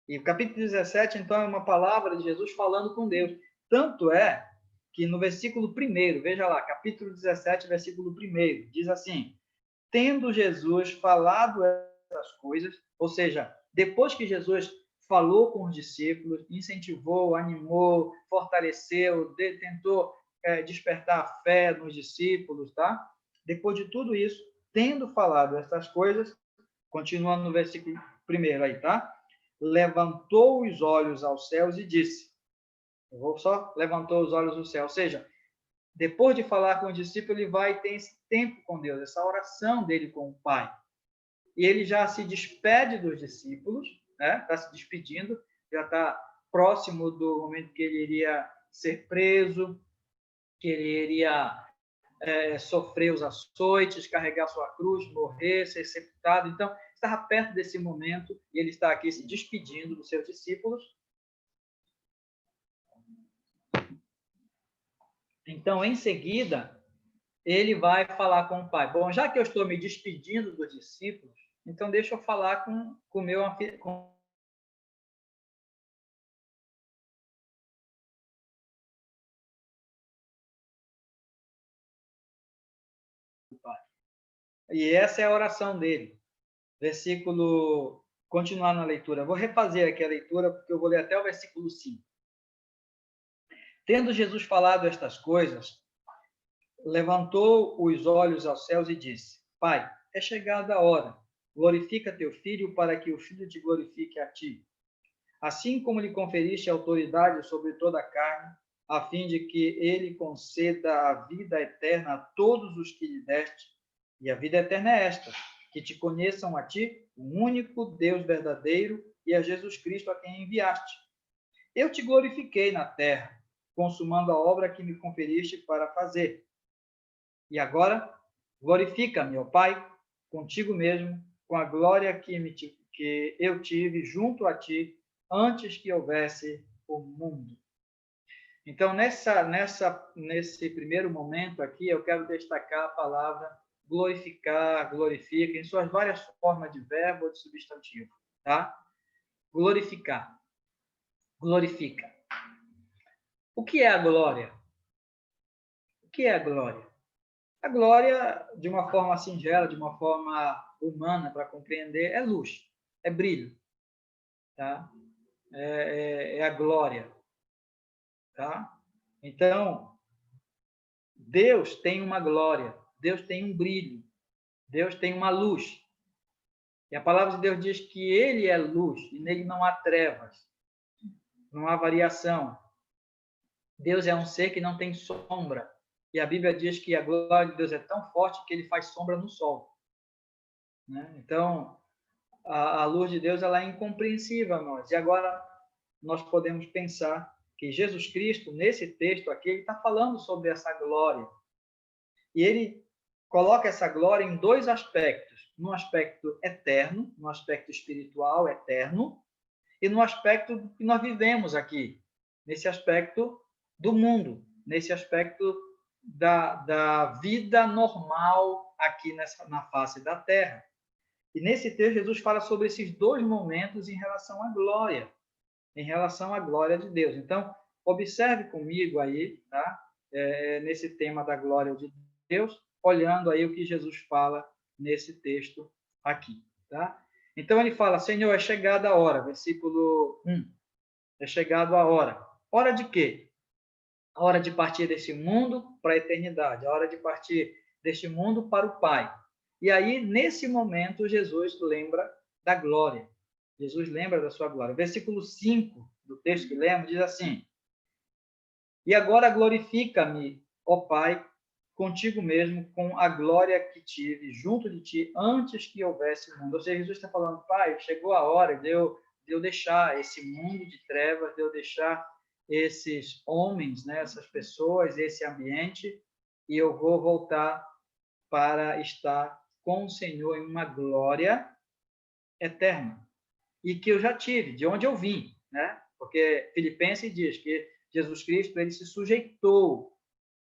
E o capítulo 17, então, é uma palavra de Jesus falando com Deus. Tanto é que no versículo 1, veja lá, capítulo 17, versículo 1, diz assim: tendo Jesus falado essas coisas, ou seja, depois que Jesus falou com os discípulos, incentivou, animou, fortaleceu, tentou despertar a fé nos discípulos, tá? Depois de tudo isso, tendo falado essas coisas, continuando no versículo 1 aí, tá? Levantou os olhos aos céus e disse, eu vou só levantou os olhos ao céu, ou seja, depois de falar com o discípulo, ele vai ter esse tempo com Deus, essa oração dele com o Pai. e ele já se despede dos discípulos, né? Está se despedindo, já está próximo do momento que ele iria ser preso, que ele iria sofrer os açoites, carregar sua cruz, morrer, ser sepultado. Então, estava perto desse momento e ele está aqui se despedindo dos seus discípulos. Então, em seguida, ele vai falar com o pai. Bom, já que eu estou me despedindo dos discípulos, então deixa eu falar com o meu com o pai. E essa é a oração dele. Versículo, continuar na leitura. Vou refazer aqui a leitura, porque eu vou ler até o versículo 5. Tendo Jesus falado estas coisas, levantou os olhos aos céus e disse: Pai, é chegada a hora. Glorifica teu filho, para que o filho te glorifique a ti. Assim como lhe conferiste autoridade sobre toda a carne, a fim de que ele conceda a vida eterna a todos os que lhe deste. E a vida eterna é esta: que te conheçam a ti, o único Deus verdadeiro, e a Jesus Cristo a quem enviaste. Eu te glorifiquei na terra, consumando a obra que me conferiste para fazer. E agora, glorifica-me, ó Pai, contigo mesmo, com a glória que eu tive junto a ti, antes que houvesse o mundo. Então, nesse primeiro momento aqui, eu quero destacar a palavra glorificar, glorifica, em suas várias formas de verbo ou de substantivo, tá? Glorificar, glorifica. O que é a glória? O que é a glória? A glória, de uma forma singela, de uma forma humana para compreender, é luz, é brilho, tá? É a glória, tá? Então, Deus tem uma glória, Deus tem um brilho, Deus tem uma luz. E a palavra de Deus diz que Ele é luz e nele não há trevas, não há variação. Deus é um ser que não tem sombra. E a Bíblia diz que a glória de Deus é tão forte que ele faz sombra no sol, né? Então, a luz de Deus ela é incompreensível a nós. E agora nós podemos pensar que Jesus Cristo, nesse texto aqui, ele está falando sobre essa glória. E ele coloca essa glória em dois aspectos. No aspecto eterno, no aspecto espiritual eterno, e no aspecto que nós vivemos aqui, nesse aspecto do mundo, nesse aspecto da vida normal aqui na face da terra. E nesse texto, Jesus fala sobre esses dois momentos em relação à glória, em relação à glória de Deus. Então, observe comigo aí, tá? Nesse tema da glória de Deus, olhando aí o que Jesus fala nesse texto aqui, tá? Então, ele fala, Senhor, é chegada a hora, versículo 1, é chegado a hora. Hora de quê? A hora de partir desse mundo para a eternidade, a hora de partir deste mundo para o Pai. E aí, nesse momento, Jesus lembra da glória. Jesus lembra da sua glória. Versículo 5 do texto que lemos diz assim: E agora glorifica-me, ó Pai, contigo mesmo, com a glória que tive junto de ti antes que houvesse o mundo. Ou seja, Jesus está falando, Pai, chegou a hora de eu deixar esse mundo de trevas, de eu deixar esses homens, né, essas pessoas, esse ambiente, e eu vou voltar para estar com o Senhor em uma glória eterna. E que eu já tive, de onde eu vim, né? Porque Filipenses diz que Jesus Cristo ele se sujeitou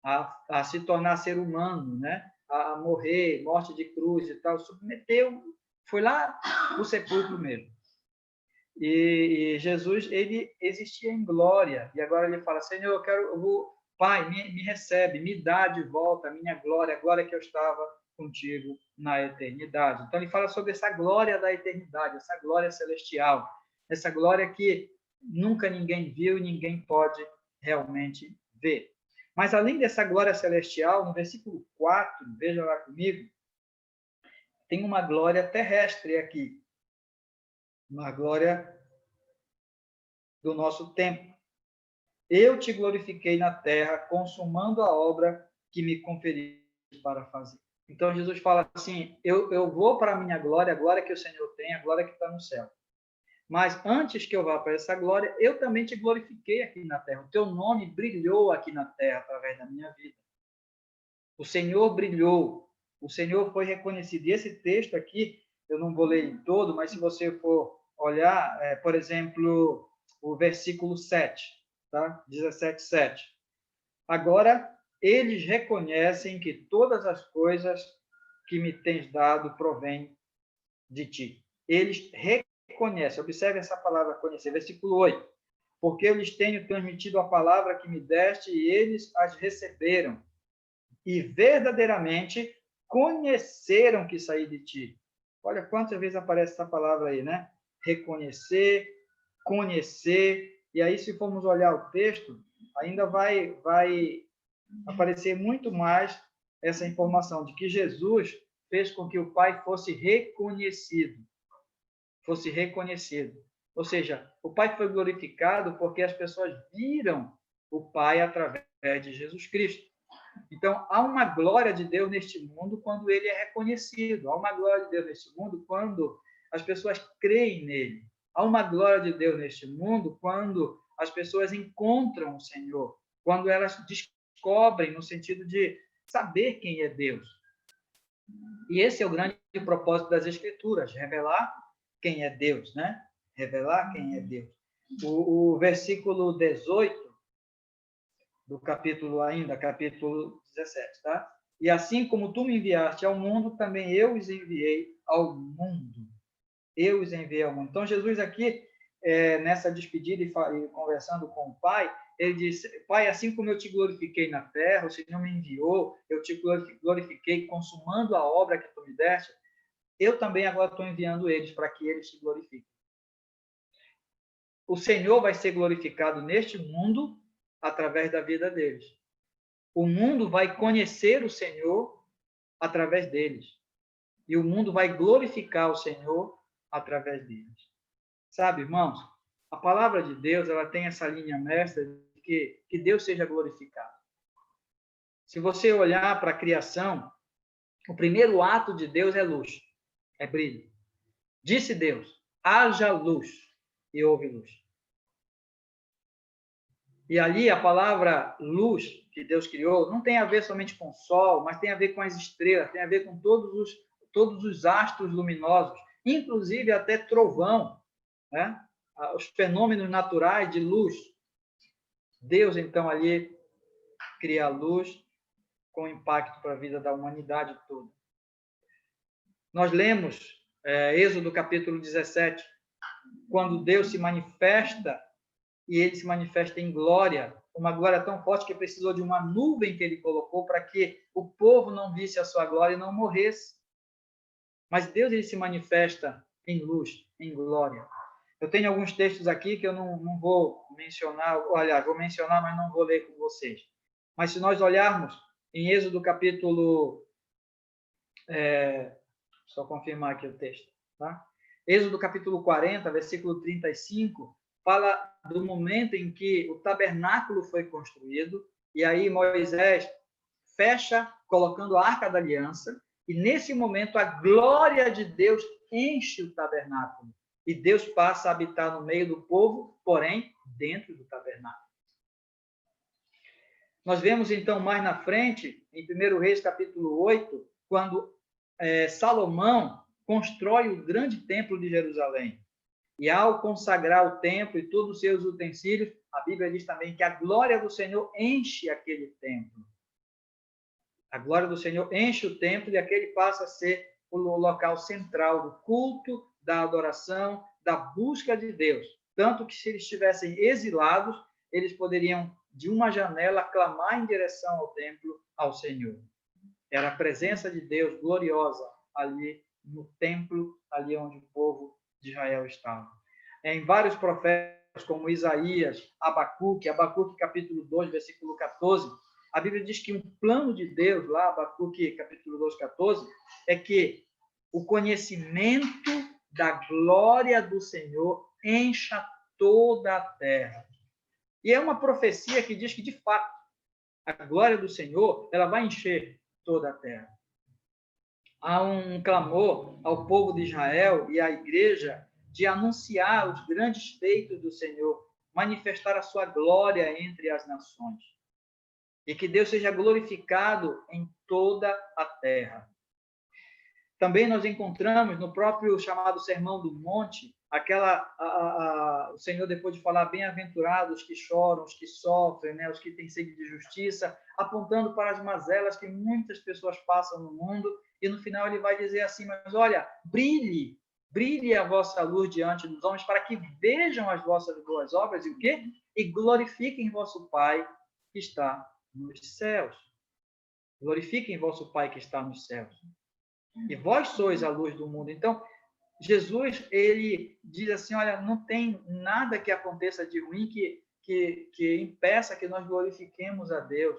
a se tornar ser humano, né? A morrer, morte de cruz e tal, submeteu, foi lá o sepulcro mesmo. E Jesus, ele existia em glória, e agora ele fala, Senhor, Pai, me recebe, me dá de volta a minha glória, a glória que eu estava contigo na eternidade. Então ele fala sobre essa glória da eternidade, essa glória celestial, essa glória que nunca ninguém viu e ninguém pode realmente ver. Mas além dessa glória celestial, no versículo 4, veja lá comigo, tem uma glória terrestre aqui, uma glória do nosso tempo. Eu te glorifiquei na terra, consumando a obra que me conferiste para fazer. Então, Jesus fala assim, eu vou para a minha glória, a glória que o Senhor tem, a glória que está no céu. Mas antes que eu vá para essa glória, eu também te glorifiquei aqui na terra. O teu nome brilhou aqui na terra através da minha vida. O Senhor brilhou. O Senhor foi reconhecido. E esse texto aqui, eu não vou ler todo, mas se você for olhar, por exemplo, o versículo 7, tá? 17:7. Agora, eles reconhecem que todas as coisas que me tens dado provêm de ti. Eles reconhecem. Observe essa palavra conhecer. Versículo 8. Porque eu lhes tenho transmitido a palavra que me deste e eles as receberam. E verdadeiramente conheceram que saí de ti. Olha quantas vezes aparece essa palavra aí, né? Reconhecer, conhecer. E aí, se formos olhar o texto, ainda vai aparecer muito mais essa informação de que Jesus fez com que o Pai fosse reconhecido. Fosse reconhecido. Ou seja, o Pai foi glorificado porque as pessoas viram o Pai através de Jesus Cristo. Então, há uma glória de Deus neste mundo quando ele é reconhecido. Há uma glória de Deus neste mundo quando as pessoas creem nele. Há uma glória de Deus neste mundo quando as pessoas encontram o Senhor, quando elas descobrem no sentido de saber quem é Deus. E esse é o grande propósito das Escrituras, revelar quem é Deus, né? Revelar quem é Deus. O versículo 18 do capítulo 17, tá? E assim como tu me enviaste ao mundo, também eu os enviei ao mundo. Eu os enviei ao mundo. Então, Jesus aqui, nessa despedida e conversando com o Pai, ele disse, Pai, assim como eu te glorifiquei na terra, o Senhor me enviou, eu te glorifiquei consumando a obra que tu me deste, eu também agora estou enviando eles para que eles te glorifiquem. O Senhor vai ser glorificado neste mundo através da vida deles. O mundo vai conhecer o Senhor através deles. E o mundo vai glorificar o Senhor através deles. Sabe, irmãos, a palavra de Deus, ela tem essa linha mestra de que Deus seja glorificado. Se você olhar para a criação, o primeiro ato de Deus é luz, é brilho. Disse Deus, haja luz, e houve luz. E ali a palavra luz que Deus criou não tem a ver somente com o sol, mas tem a ver com as estrelas, tem a ver com todos os astros luminosos, inclusive até trovão, né? Os fenômenos naturais de luz. Deus, então, ali cria a luz com impacto para a vida da humanidade toda. Nós lemos Êxodo capítulo 17, quando Deus se manifesta e ele se manifesta em glória, uma glória tão forte que precisou de uma nuvem que ele colocou para que o povo não visse a sua glória e não morresse. Mas Deus ele se manifesta em luz, em glória. Eu tenho alguns textos aqui que eu não vou mencionar, olha, vou mencionar, mas não vou ler com vocês. Mas se nós olharmos em Êxodo capítulo... só confirmar aqui o texto, tá? Êxodo capítulo 40, versículo 35, fala do momento em que o tabernáculo foi construído, e aí Moisés fecha colocando a Arca da Aliança, e nesse momento a glória de Deus enche o tabernáculo, e Deus passa a habitar no meio do povo, porém dentro do tabernáculo. Nós vemos então mais na frente, em 1 Reis capítulo 8, quando Salomão constrói o grande templo de Jerusalém. E ao consagrar o templo e todos os seus utensílios, a Bíblia diz também que a glória do Senhor enche aquele templo. A glória do Senhor enche o templo e aquele passa a ser o local central do culto, da adoração, da busca de Deus. Tanto que se eles estivessem exilados, eles poderiam, de uma janela, clamar em direção ao templo, ao Senhor. Era a presença de Deus gloriosa ali no templo, ali onde o povo de Israel estava. Em vários profetas, como Isaías, Abacuque capítulo 2, versículo 14, a Bíblia diz que um plano de Deus, lá, Abacuque capítulo 2, 14, é que o conhecimento da glória do Senhor encha toda a terra. E é uma profecia que diz que, de fato, a glória do Senhor ela vai encher toda a terra. há um clamor ao povo de Israel e à igreja de anunciar os grandes feitos do Senhor, manifestar a sua glória entre as nações. E que Deus seja glorificado em toda a terra. Também nós encontramos no próprio chamado Sermão do Monte, o Senhor, depois de falar bem-aventurados os que choram, os que sofrem, né, os que têm sede de justiça, apontando para as mazelas que muitas pessoas passam no mundo, e no final ele vai dizer assim, mas olha, brilhe a vossa luz diante dos homens, para que vejam as vossas boas obras, e o quê? E glorifiquem vosso Pai que está nos céus. Glorifiquem vosso Pai que está nos céus. E vós sois a luz do mundo. Então, Jesus, ele diz assim, olha, não tem nada que aconteça de ruim que impeça que nós glorifiquemos a Deus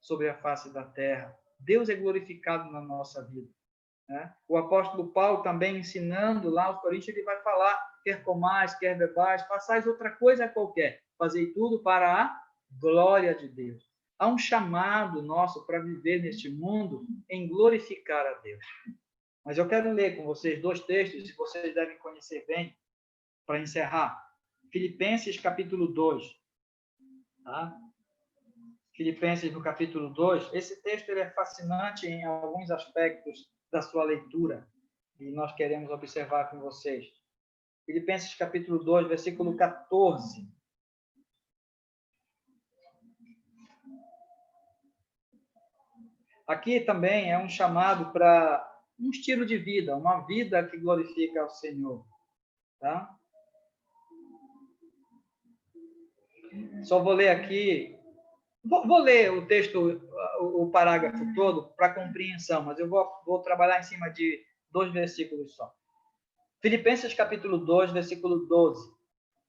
sobre a face da terra. Deus é glorificado na nossa vida. Né? O apóstolo Paulo também ensinando lá aos Coríntios, ele vai falar, quer comais, quer bebais, façais outra coisa qualquer, fazei tudo para a glória de Deus. Há um chamado nosso para viver neste mundo em glorificar a Deus. Mas eu quero ler com vocês 2 textos, e vocês devem conhecer bem, para encerrar. Filipenses, capítulo 2. Tá? Filipenses, no capítulo 2. Esse texto ele é fascinante em alguns aspectos da sua leitura, e nós queremos observar com vocês. Filipenses, capítulo 2, versículo 14. Aqui também é um chamado para um estilo de vida, uma vida que glorifica ao Senhor. Tá? Só vou ler aqui, vou ler o texto, o parágrafo todo, para compreensão, mas eu vou trabalhar em cima de 2 versículos só. Filipenses capítulo 2, versículo 12.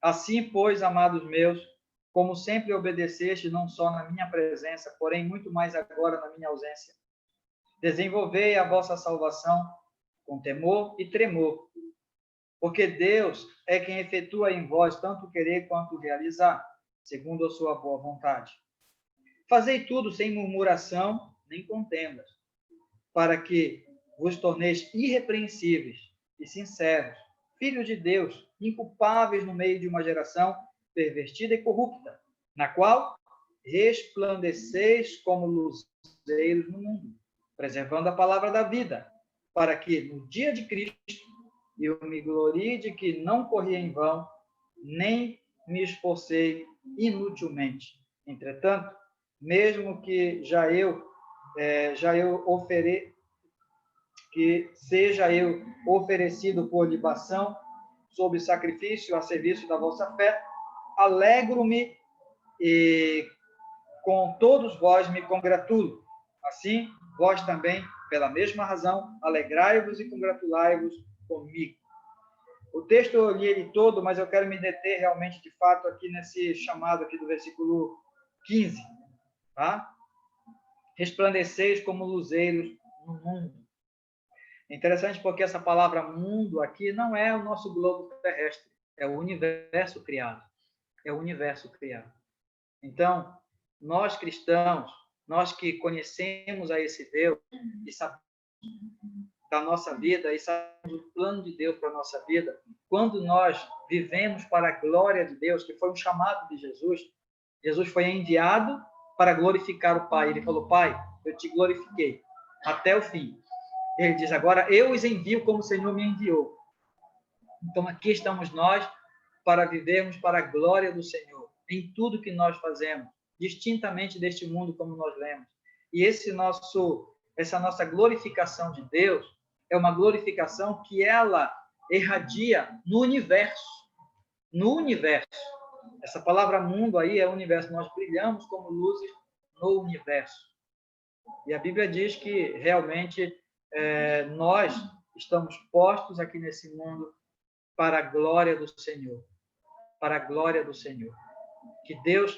Assim, pois, amados meus, como sempre obedeceste, não só na minha presença, porém muito mais agora na minha ausência, desenvolvei a vossa salvação com temor e tremor, porque Deus é quem efetua em vós tanto querer quanto realizar, segundo a sua boa vontade. Fazei tudo sem murmuração nem contendas, para que vos torneis irrepreensíveis e sinceros, filhos de Deus, inculpáveis no meio de uma geração pervertida e corrupta, na qual resplandeceis como luzeiros no mundo, preservando a palavra da vida, para que, no dia de Cristo, eu me glorie de que não corri em vão, nem me esforcei inutilmente. Entretanto, mesmo que que seja eu oferecido por libação, sob sacrifício a serviço da vossa fé, alegro-me e com todos vós me congratulo. Assim, vós também, pela mesma razão, alegrai-vos e congratulai-vos comigo. O texto eu li ele todo, mas eu quero me deter realmente, de fato, aqui nesse chamado aqui do versículo 15. Tá? Resplandeceis como luzeiros no mundo. É interessante porque essa palavra mundo aqui não é o nosso globo terrestre, é o universo criado. É o universo criado. Então, nós cristãos, nós que conhecemos a esse Deus e sabemos da nossa vida e sabemos o plano de Deus para a nossa vida, quando nós vivemos para a glória de Deus, que foi um chamado de Jesus, Jesus foi enviado para glorificar o Pai. Ele falou, Pai, eu te glorifiquei até o fim. Ele diz, agora eu os envio como o Senhor me enviou. Então aqui estamos nós para vivermos para a glória do Senhor, em tudo que nós fazemos, distintamente deste mundo como nós vemos. E essa nossa glorificação de Deus é uma glorificação que ela irradia no universo. No universo. Essa palavra mundo aí é universo. Nós brilhamos como luzes no universo. E a Bíblia diz que realmente nós estamos postos aqui nesse mundo para a glória do Senhor. Para a glória do Senhor. Que Deus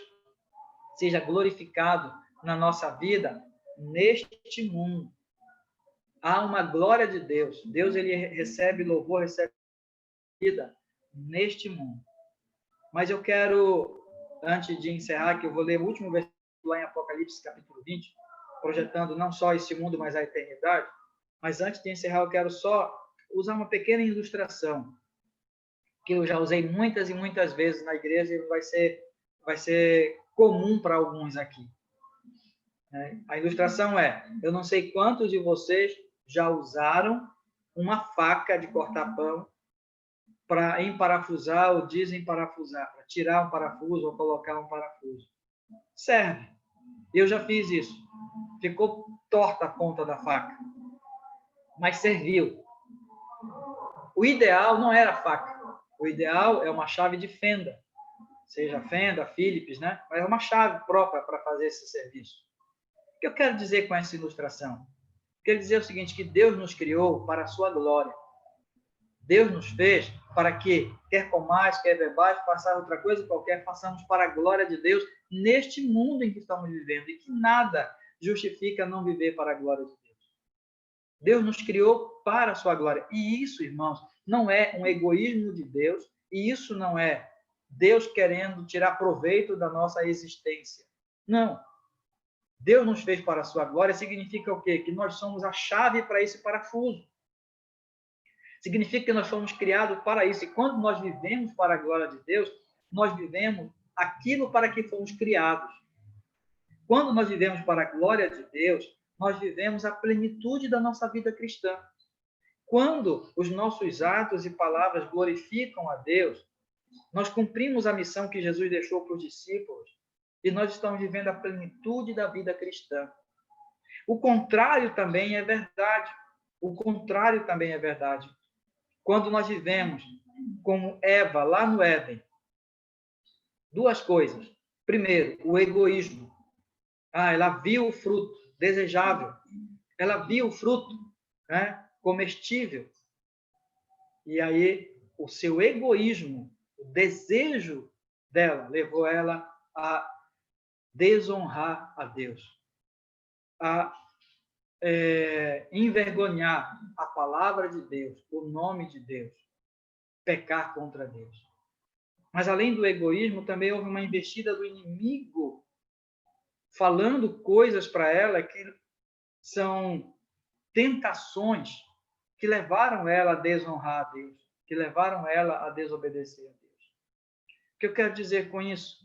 seja glorificado na nossa vida neste mundo. Há uma glória de Deus. Deus ele recebe louvor, recebe vida neste mundo. Mas eu quero, antes de encerrar, que eu vou ler o último versículo lá em Apocalipse, capítulo 20, projetando não só esse mundo, mas a eternidade. Mas antes de encerrar, eu quero só usar uma pequena ilustração, que eu já usei muitas e muitas vezes na igreja e vai ser comum para alguns aqui. A ilustração é: eu não sei quantos de vocês já usaram uma faca de cortar pão para emparafusar ou desemparafusar, para tirar um parafuso ou colocar um parafuso. Serve. Eu já fiz isso. Ficou torta a ponta da faca, mas serviu. O ideal não era a faca. O ideal é uma chave de fenda, seja fenda, Phillips, né? Mas é uma chave própria para fazer esse serviço. O que eu quero dizer com essa ilustração? Quero dizer o seguinte, que Deus nos criou para a sua glória. Deus nos fez para que, quer comais, quer bebais, passar outra coisa qualquer, façamos para a glória de Deus neste mundo em que estamos vivendo, e que nada justifica não viver para a glória de Deus. Deus nos criou para a sua glória. E isso, irmãos, não é um egoísmo de Deus, e isso não é Deus querendo tirar proveito da nossa existência. Não. Deus nos fez para a sua glória significa o quê? Que nós somos a chave para esse parafuso. Significa que nós fomos criados para isso. E quando nós vivemos para a glória de Deus, nós vivemos aquilo para que fomos criados. Quando nós vivemos para a glória de Deus, nós vivemos a plenitude da nossa vida cristã. Quando os nossos atos e palavras glorificam a Deus, nós cumprimos a missão que Jesus deixou para os discípulos e nós estamos vivendo a plenitude da vida cristã. O contrário também é verdade. O contrário também é verdade. Quando nós vivemos como Eva lá no Éden, duas coisas. Primeiro, o egoísmo. Ela viu o fruto desejável. Ela viu o fruto, né, comestível. E aí, o seu egoísmo, o desejo dela, levou ela a desonrar a Deus, a envergonhar a palavra de Deus, o nome de Deus, pecar contra Deus. Mas, além do egoísmo, também houve uma investida do inimigo, falando coisas para ela que são tentações que levaram ela a desonrar a Deus, que levaram ela a desobedecer a Deus. O que eu quero dizer com isso?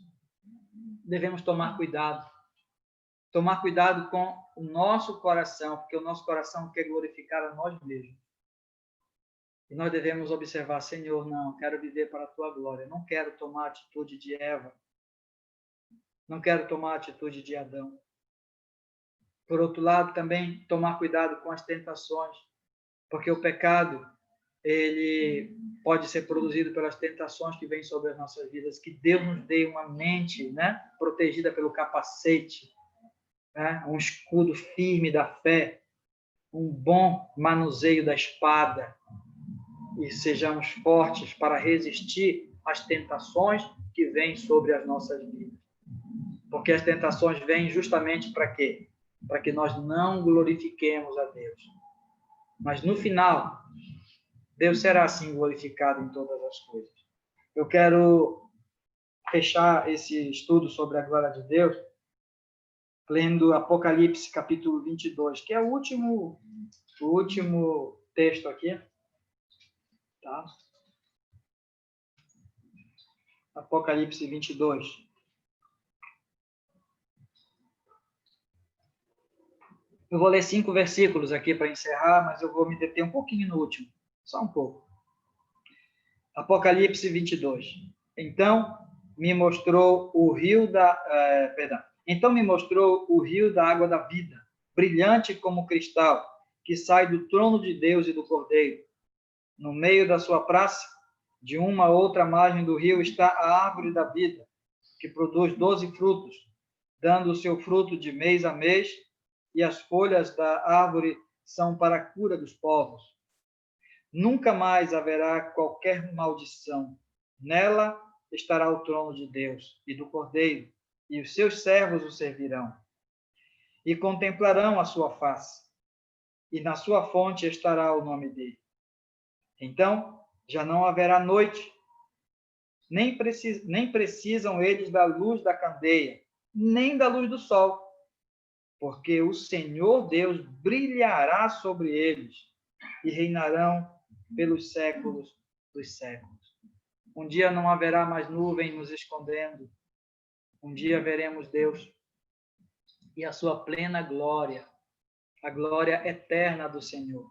Devemos tomar cuidado. Tomar cuidado com o nosso coração, porque o nosso coração quer glorificar a nós mesmos. E nós devemos observar, Senhor, não, quero viver para a tua glória. Não quero tomar a atitude de Eva. Não quero tomar a atitude de Adão. Por outro lado, também tomar cuidado com as tentações, porque o pecado, ele pode ser produzido pelas tentações que vêm sobre as nossas vidas. Que Deus nos dê uma mente, né, protegida pelo capacete, né, um escudo firme da fé, um bom manuseio da espada, e sejamos fortes para resistir às tentações que vêm sobre as nossas vidas. Porque as tentações vêm justamente para quê? Para que nós não glorifiquemos a Deus. Mas no final, Deus será assim glorificado em todas as coisas. Eu quero fechar esse estudo sobre a glória de Deus lendo Apocalipse capítulo 22, que é o último texto aqui. Tá? Apocalipse 22. Eu vou ler 5 versículos aqui para encerrar, mas eu vou me deter um pouquinho no último, só um pouco. Apocalipse 22. Então me mostrou o rio Então me mostrou o rio da água da vida, brilhante como cristal, que sai do trono de Deus e do Cordeiro. No meio da sua praça, de uma a outra margem do rio, está a árvore da vida, que produz 12 frutos, dando o seu fruto de mês a mês, e as folhas da árvore são para a cura dos povos. Nunca mais haverá qualquer maldição. Nela estará o trono de Deus e do Cordeiro, e os seus servos o servirão. E contemplarão a sua face, e na sua fonte estará o nome dele. Então, já não haverá noite, nem precisam eles da luz da candeia, nem da luz do sol, porque o Senhor Deus brilhará sobre eles e reinarão pelos séculos dos séculos. Um dia não haverá mais nuvem nos escondendo. Um dia veremos Deus e a sua plena glória, a glória eterna do Senhor,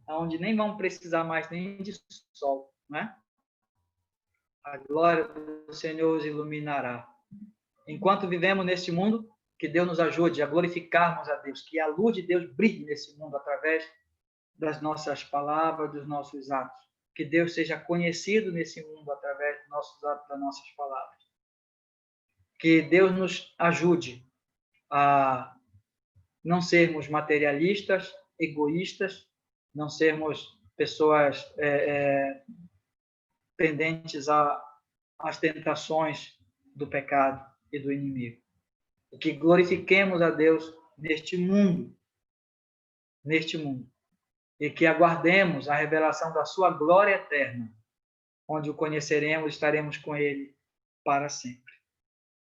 onde nem vão precisar mais nem de sol, né? A glória do Senhor os iluminará. Enquanto vivemos neste mundo, que Deus nos ajude a glorificarmos a Deus, que a luz de Deus brilhe nesse mundo através das nossas palavras, dos nossos atos. Que Deus seja conhecido nesse mundo através dos nossos atos, das nossas palavras. Que Deus nos ajude a não sermos materialistas, egoístas, não sermos pessoas pendentes às tentações do pecado e do inimigo. E que glorifiquemos a Deus neste mundo, e que aguardemos a revelação da sua glória eterna, onde o conheceremos, estaremos com ele para sempre.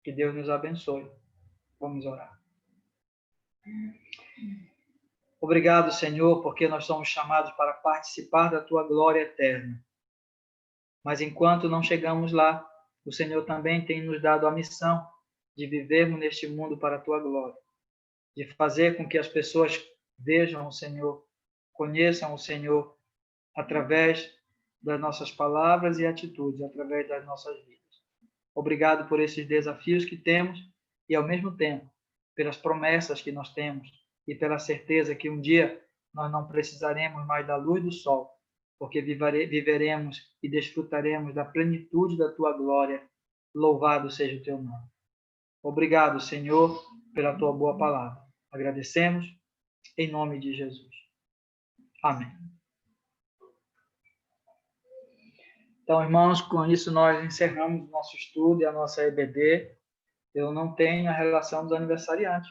Que Deus nos abençoe. Vamos orar. Obrigado, Senhor, porque nós somos chamados para participar da tua glória eterna. Mas enquanto não chegamos lá, o Senhor também tem nos dado a missão de vivermos neste mundo para a tua glória, de fazer com que as pessoas vejam o Senhor, conheçam o Senhor através das nossas palavras e atitudes, através das nossas vidas. Obrigado por esses desafios que temos e, ao mesmo tempo, pelas promessas que nós temos e pela certeza que um dia nós não precisaremos mais da luz do sol, porque viveremos e desfrutaremos da plenitude da tua glória. Louvado seja o teu nome. Obrigado, Senhor, pela tua boa palavra. Agradecemos em nome de Jesus. Amém. Então, irmãos, com isso nós encerramos o nosso estudo e a nossa EBD. Eu não tenho a relação dos aniversariantes.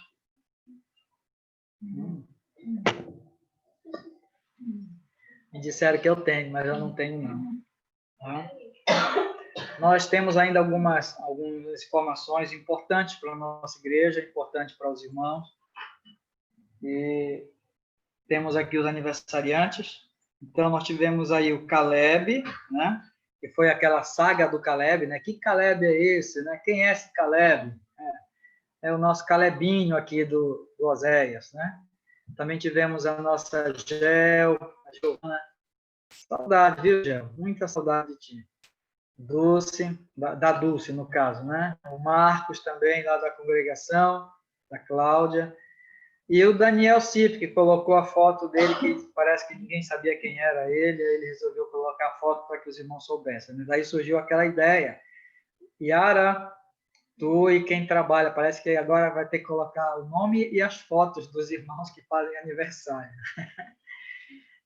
Me disseram que eu tenho, mas eu não tenho, não. Tá? Nós temos ainda algumas informações importantes para a nossa igreja, importantes para os irmãos. E temos aqui os aniversariantes. Então, nós tivemos aí o Caleb, né? Que foi aquela saga do Caleb, né? Que Caleb é esse, né? Quem é esse Caleb? É o nosso Calebinho aqui do Oséias, né? Também tivemos a nossa Gel, a Giovana. Saudade, viu, Gel? Muita saudade de ti. Dulce, da Dulce, no caso, né? O Marcos também, lá da congregação, da Cláudia. E o Daniel Cif, que colocou a foto dele, que parece que ninguém sabia quem era ele resolveu colocar a foto para que os irmãos soubessem. Daí surgiu aquela ideia. Yara, tu e quem trabalha, parece que agora vai ter que colocar o nome e as fotos dos irmãos que fazem aniversário.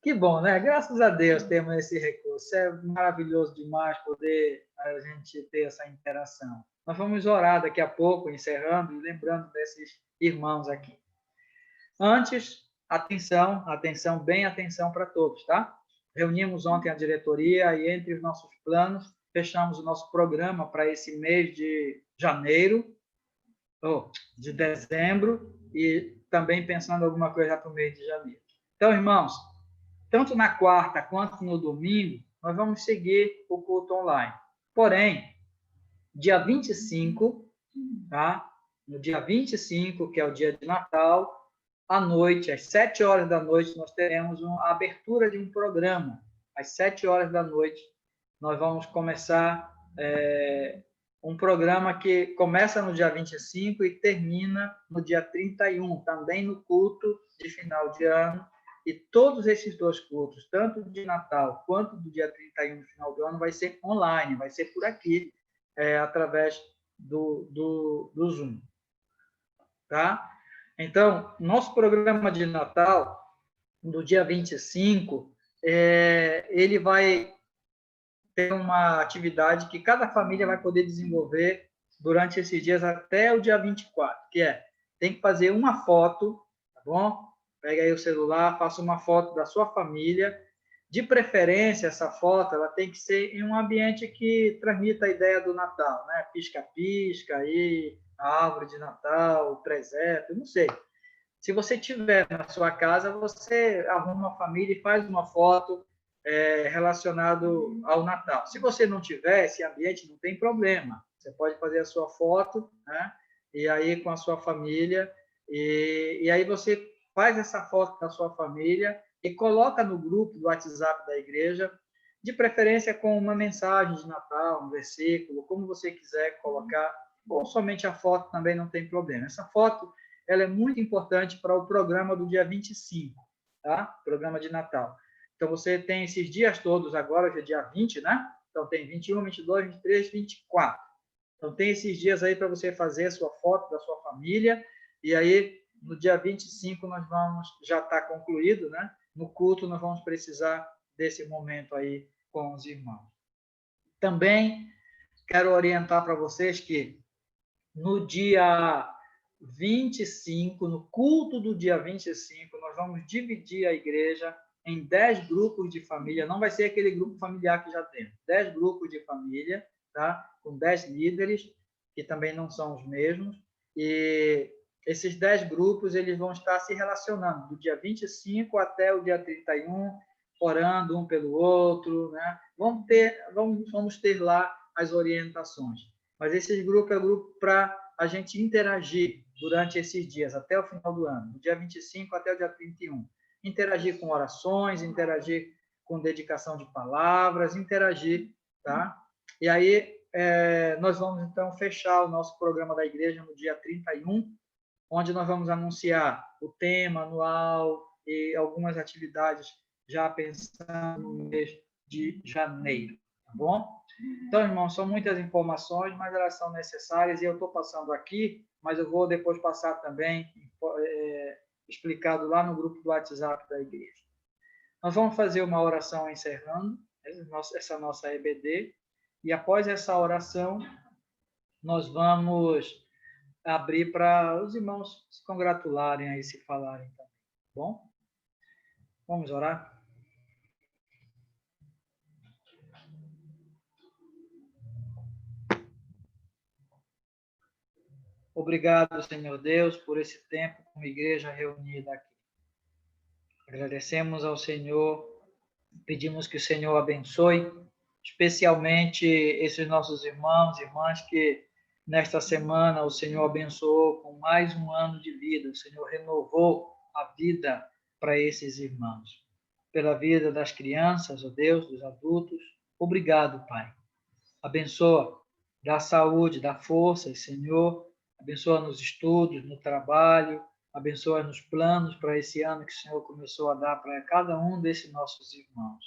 Que bom, né? Graças a Deus temos esse recurso. É maravilhoso demais poder a gente ter essa interação. Nós vamos orar daqui a pouco, encerrando e lembrando desses irmãos aqui. Antes, atenção, bem atenção para todos, tá? Reunimos ontem a diretoria e entre os nossos planos, fechamos o nosso programa para esse mês de de dezembro e também pensando alguma coisa para o mês de janeiro. Então, irmãos, tanto na quarta quanto no domingo, nós vamos seguir o culto online. Porém, dia 25, tá? No dia 25, que é o dia de Natal, à noite, às 7 horas da noite, nós teremos a abertura de um programa. Às 7 horas da noite, nós vamos começar um programa que começa no dia 25 e termina no dia 31, também no culto de final de ano. E todos esses dois cultos, tanto de Natal quanto do dia 31, no final do ano, vai ser online, vai ser por aqui, através do Zoom. Tá? Então, nosso programa de Natal, do dia 25, ele vai ter uma atividade que cada família vai poder desenvolver durante esses dias até o dia 24, que tem que fazer uma foto, tá bom? Pega aí o celular, faça uma foto da sua família. De preferência, essa foto ela tem que ser em um ambiente que transmita a ideia do Natal, né? Pisca-pisca, aí, a árvore de Natal, o presépio, não sei. Se você tiver na sua casa, você arruma uma família e faz uma foto relacionado ao Natal. Se você não tiver esse ambiente, não tem problema. Você pode fazer a sua foto, né? E aí com a sua família, e aí você faz essa foto da sua família e coloca no grupo do WhatsApp da igreja, de preferência com uma mensagem de Natal, um versículo, como você quiser colocar, ou somente a foto também não tem problema. Essa foto ela é muito importante para o programa do dia 25, tá? Programa de Natal. Então, você tem esses dias todos agora, hoje é dia 20, né? Então, tem 21, 22, 23, 24. Então, tem esses dias aí para você fazer a sua foto da sua família. E aí, no dia 25, nós vamos, já está concluído, né? No culto, nós vamos precisar desse momento aí com os irmãos. Também quero orientar para vocês que no dia 25, no culto do dia 25, nós vamos dividir a igreja em 10 grupos de família. Não vai ser aquele grupo familiar que já temos. 10 grupos de família, tá? Com 10 líderes, que também não são os mesmos. E esses 10 grupos eles vão estar se relacionando do dia 25 até o dia 31, orando um pelo outro, né? Vamos ter lá as orientações. Mas esse grupo é grupo para a gente interagir durante esses dias, até o final do ano, do dia 25 até o dia 31. Interagir com orações, interagir com dedicação de palavras, interagir, tá? E aí, nós vamos, então, fechar o nosso programa da igreja no dia 31, onde nós vamos anunciar o tema anual e algumas atividades já pensando no mês de janeiro, tá bom? Então, irmãos, são muitas informações, mas elas são necessárias e eu estou passando aqui, mas eu vou depois passar também explicado lá no grupo do WhatsApp da igreja. Nós vamos fazer uma oração encerrando essa nossa EBD e após essa oração nós vamos abrir para os irmãos se congratularem aí, se falarem também. Bom? Vamos orar? Obrigado, Senhor Deus, por esse tempo como igreja reunida aqui. Agradecemos ao Senhor, pedimos que o Senhor abençoe, especialmente esses nossos irmãos e irmãs que nesta semana o Senhor abençoou com mais um ano de vida. O Senhor renovou a vida para esses irmãos. Pela vida das crianças, ó Deus, dos adultos, obrigado, Pai. Abençoa, dá saúde, dá força, Senhor. Abençoa nos estudos, no trabalho, abençoa nos planos para esse ano que o Senhor começou a dar para cada um desses nossos irmãos.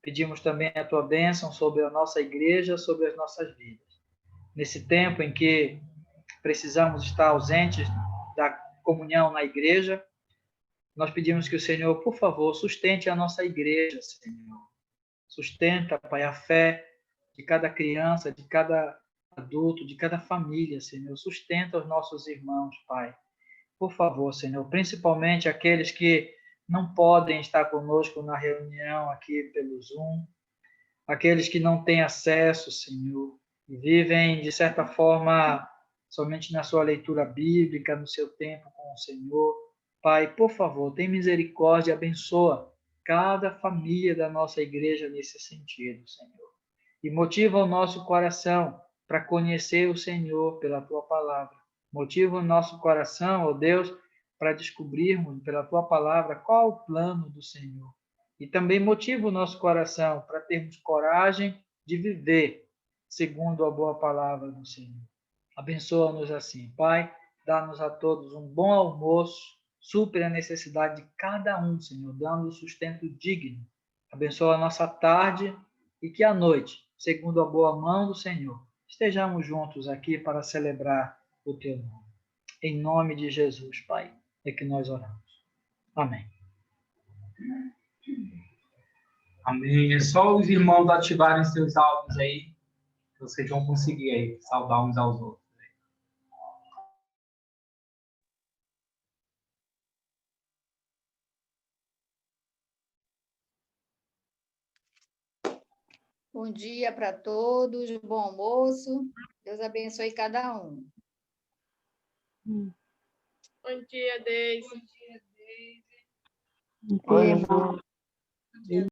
Pedimos também a tua bênção sobre a nossa igreja, sobre as nossas vidas. Nesse tempo em que precisamos estar ausentes da comunhão na igreja, nós pedimos que o Senhor, por favor, sustente a nossa igreja, Senhor. Sustenta, Pai, a fé de cada criança, de cada adulto, de cada família, Senhor. Sustenta os nossos irmãos, Pai. Por favor, Senhor, principalmente aqueles que não podem estar conosco na reunião aqui pelo Zoom, aqueles que não têm acesso, Senhor, e vivem, de certa forma, somente na sua leitura bíblica, no seu tempo com o Senhor. Pai, por favor, tem misericórdia, abençoa cada família da nossa igreja nesse sentido, Senhor. E motiva o nosso coração para conhecer o Senhor pela tua palavra. Motiva o nosso coração, ó Deus, para descobrirmos pela tua palavra qual o plano do Senhor. E também motiva o nosso coração para termos coragem de viver segundo a boa palavra do Senhor. Abençoa-nos assim, Pai. Dá-nos a todos um bom almoço, supre a necessidade de cada um, Senhor, dando o sustento digno. Abençoa a nossa tarde e que à noite, segundo a boa mão do Senhor, estejamos juntos aqui para celebrar o teu nome. Em nome de Jesus, Pai, é que nós oramos. Amém. Amém. É só os irmãos ativarem seus áudios aí, que vocês vão conseguir aí saudar uns aos outros. Bom dia para todos, bom almoço. Deus abençoe cada um. Bom dia, Deise. Bom dia.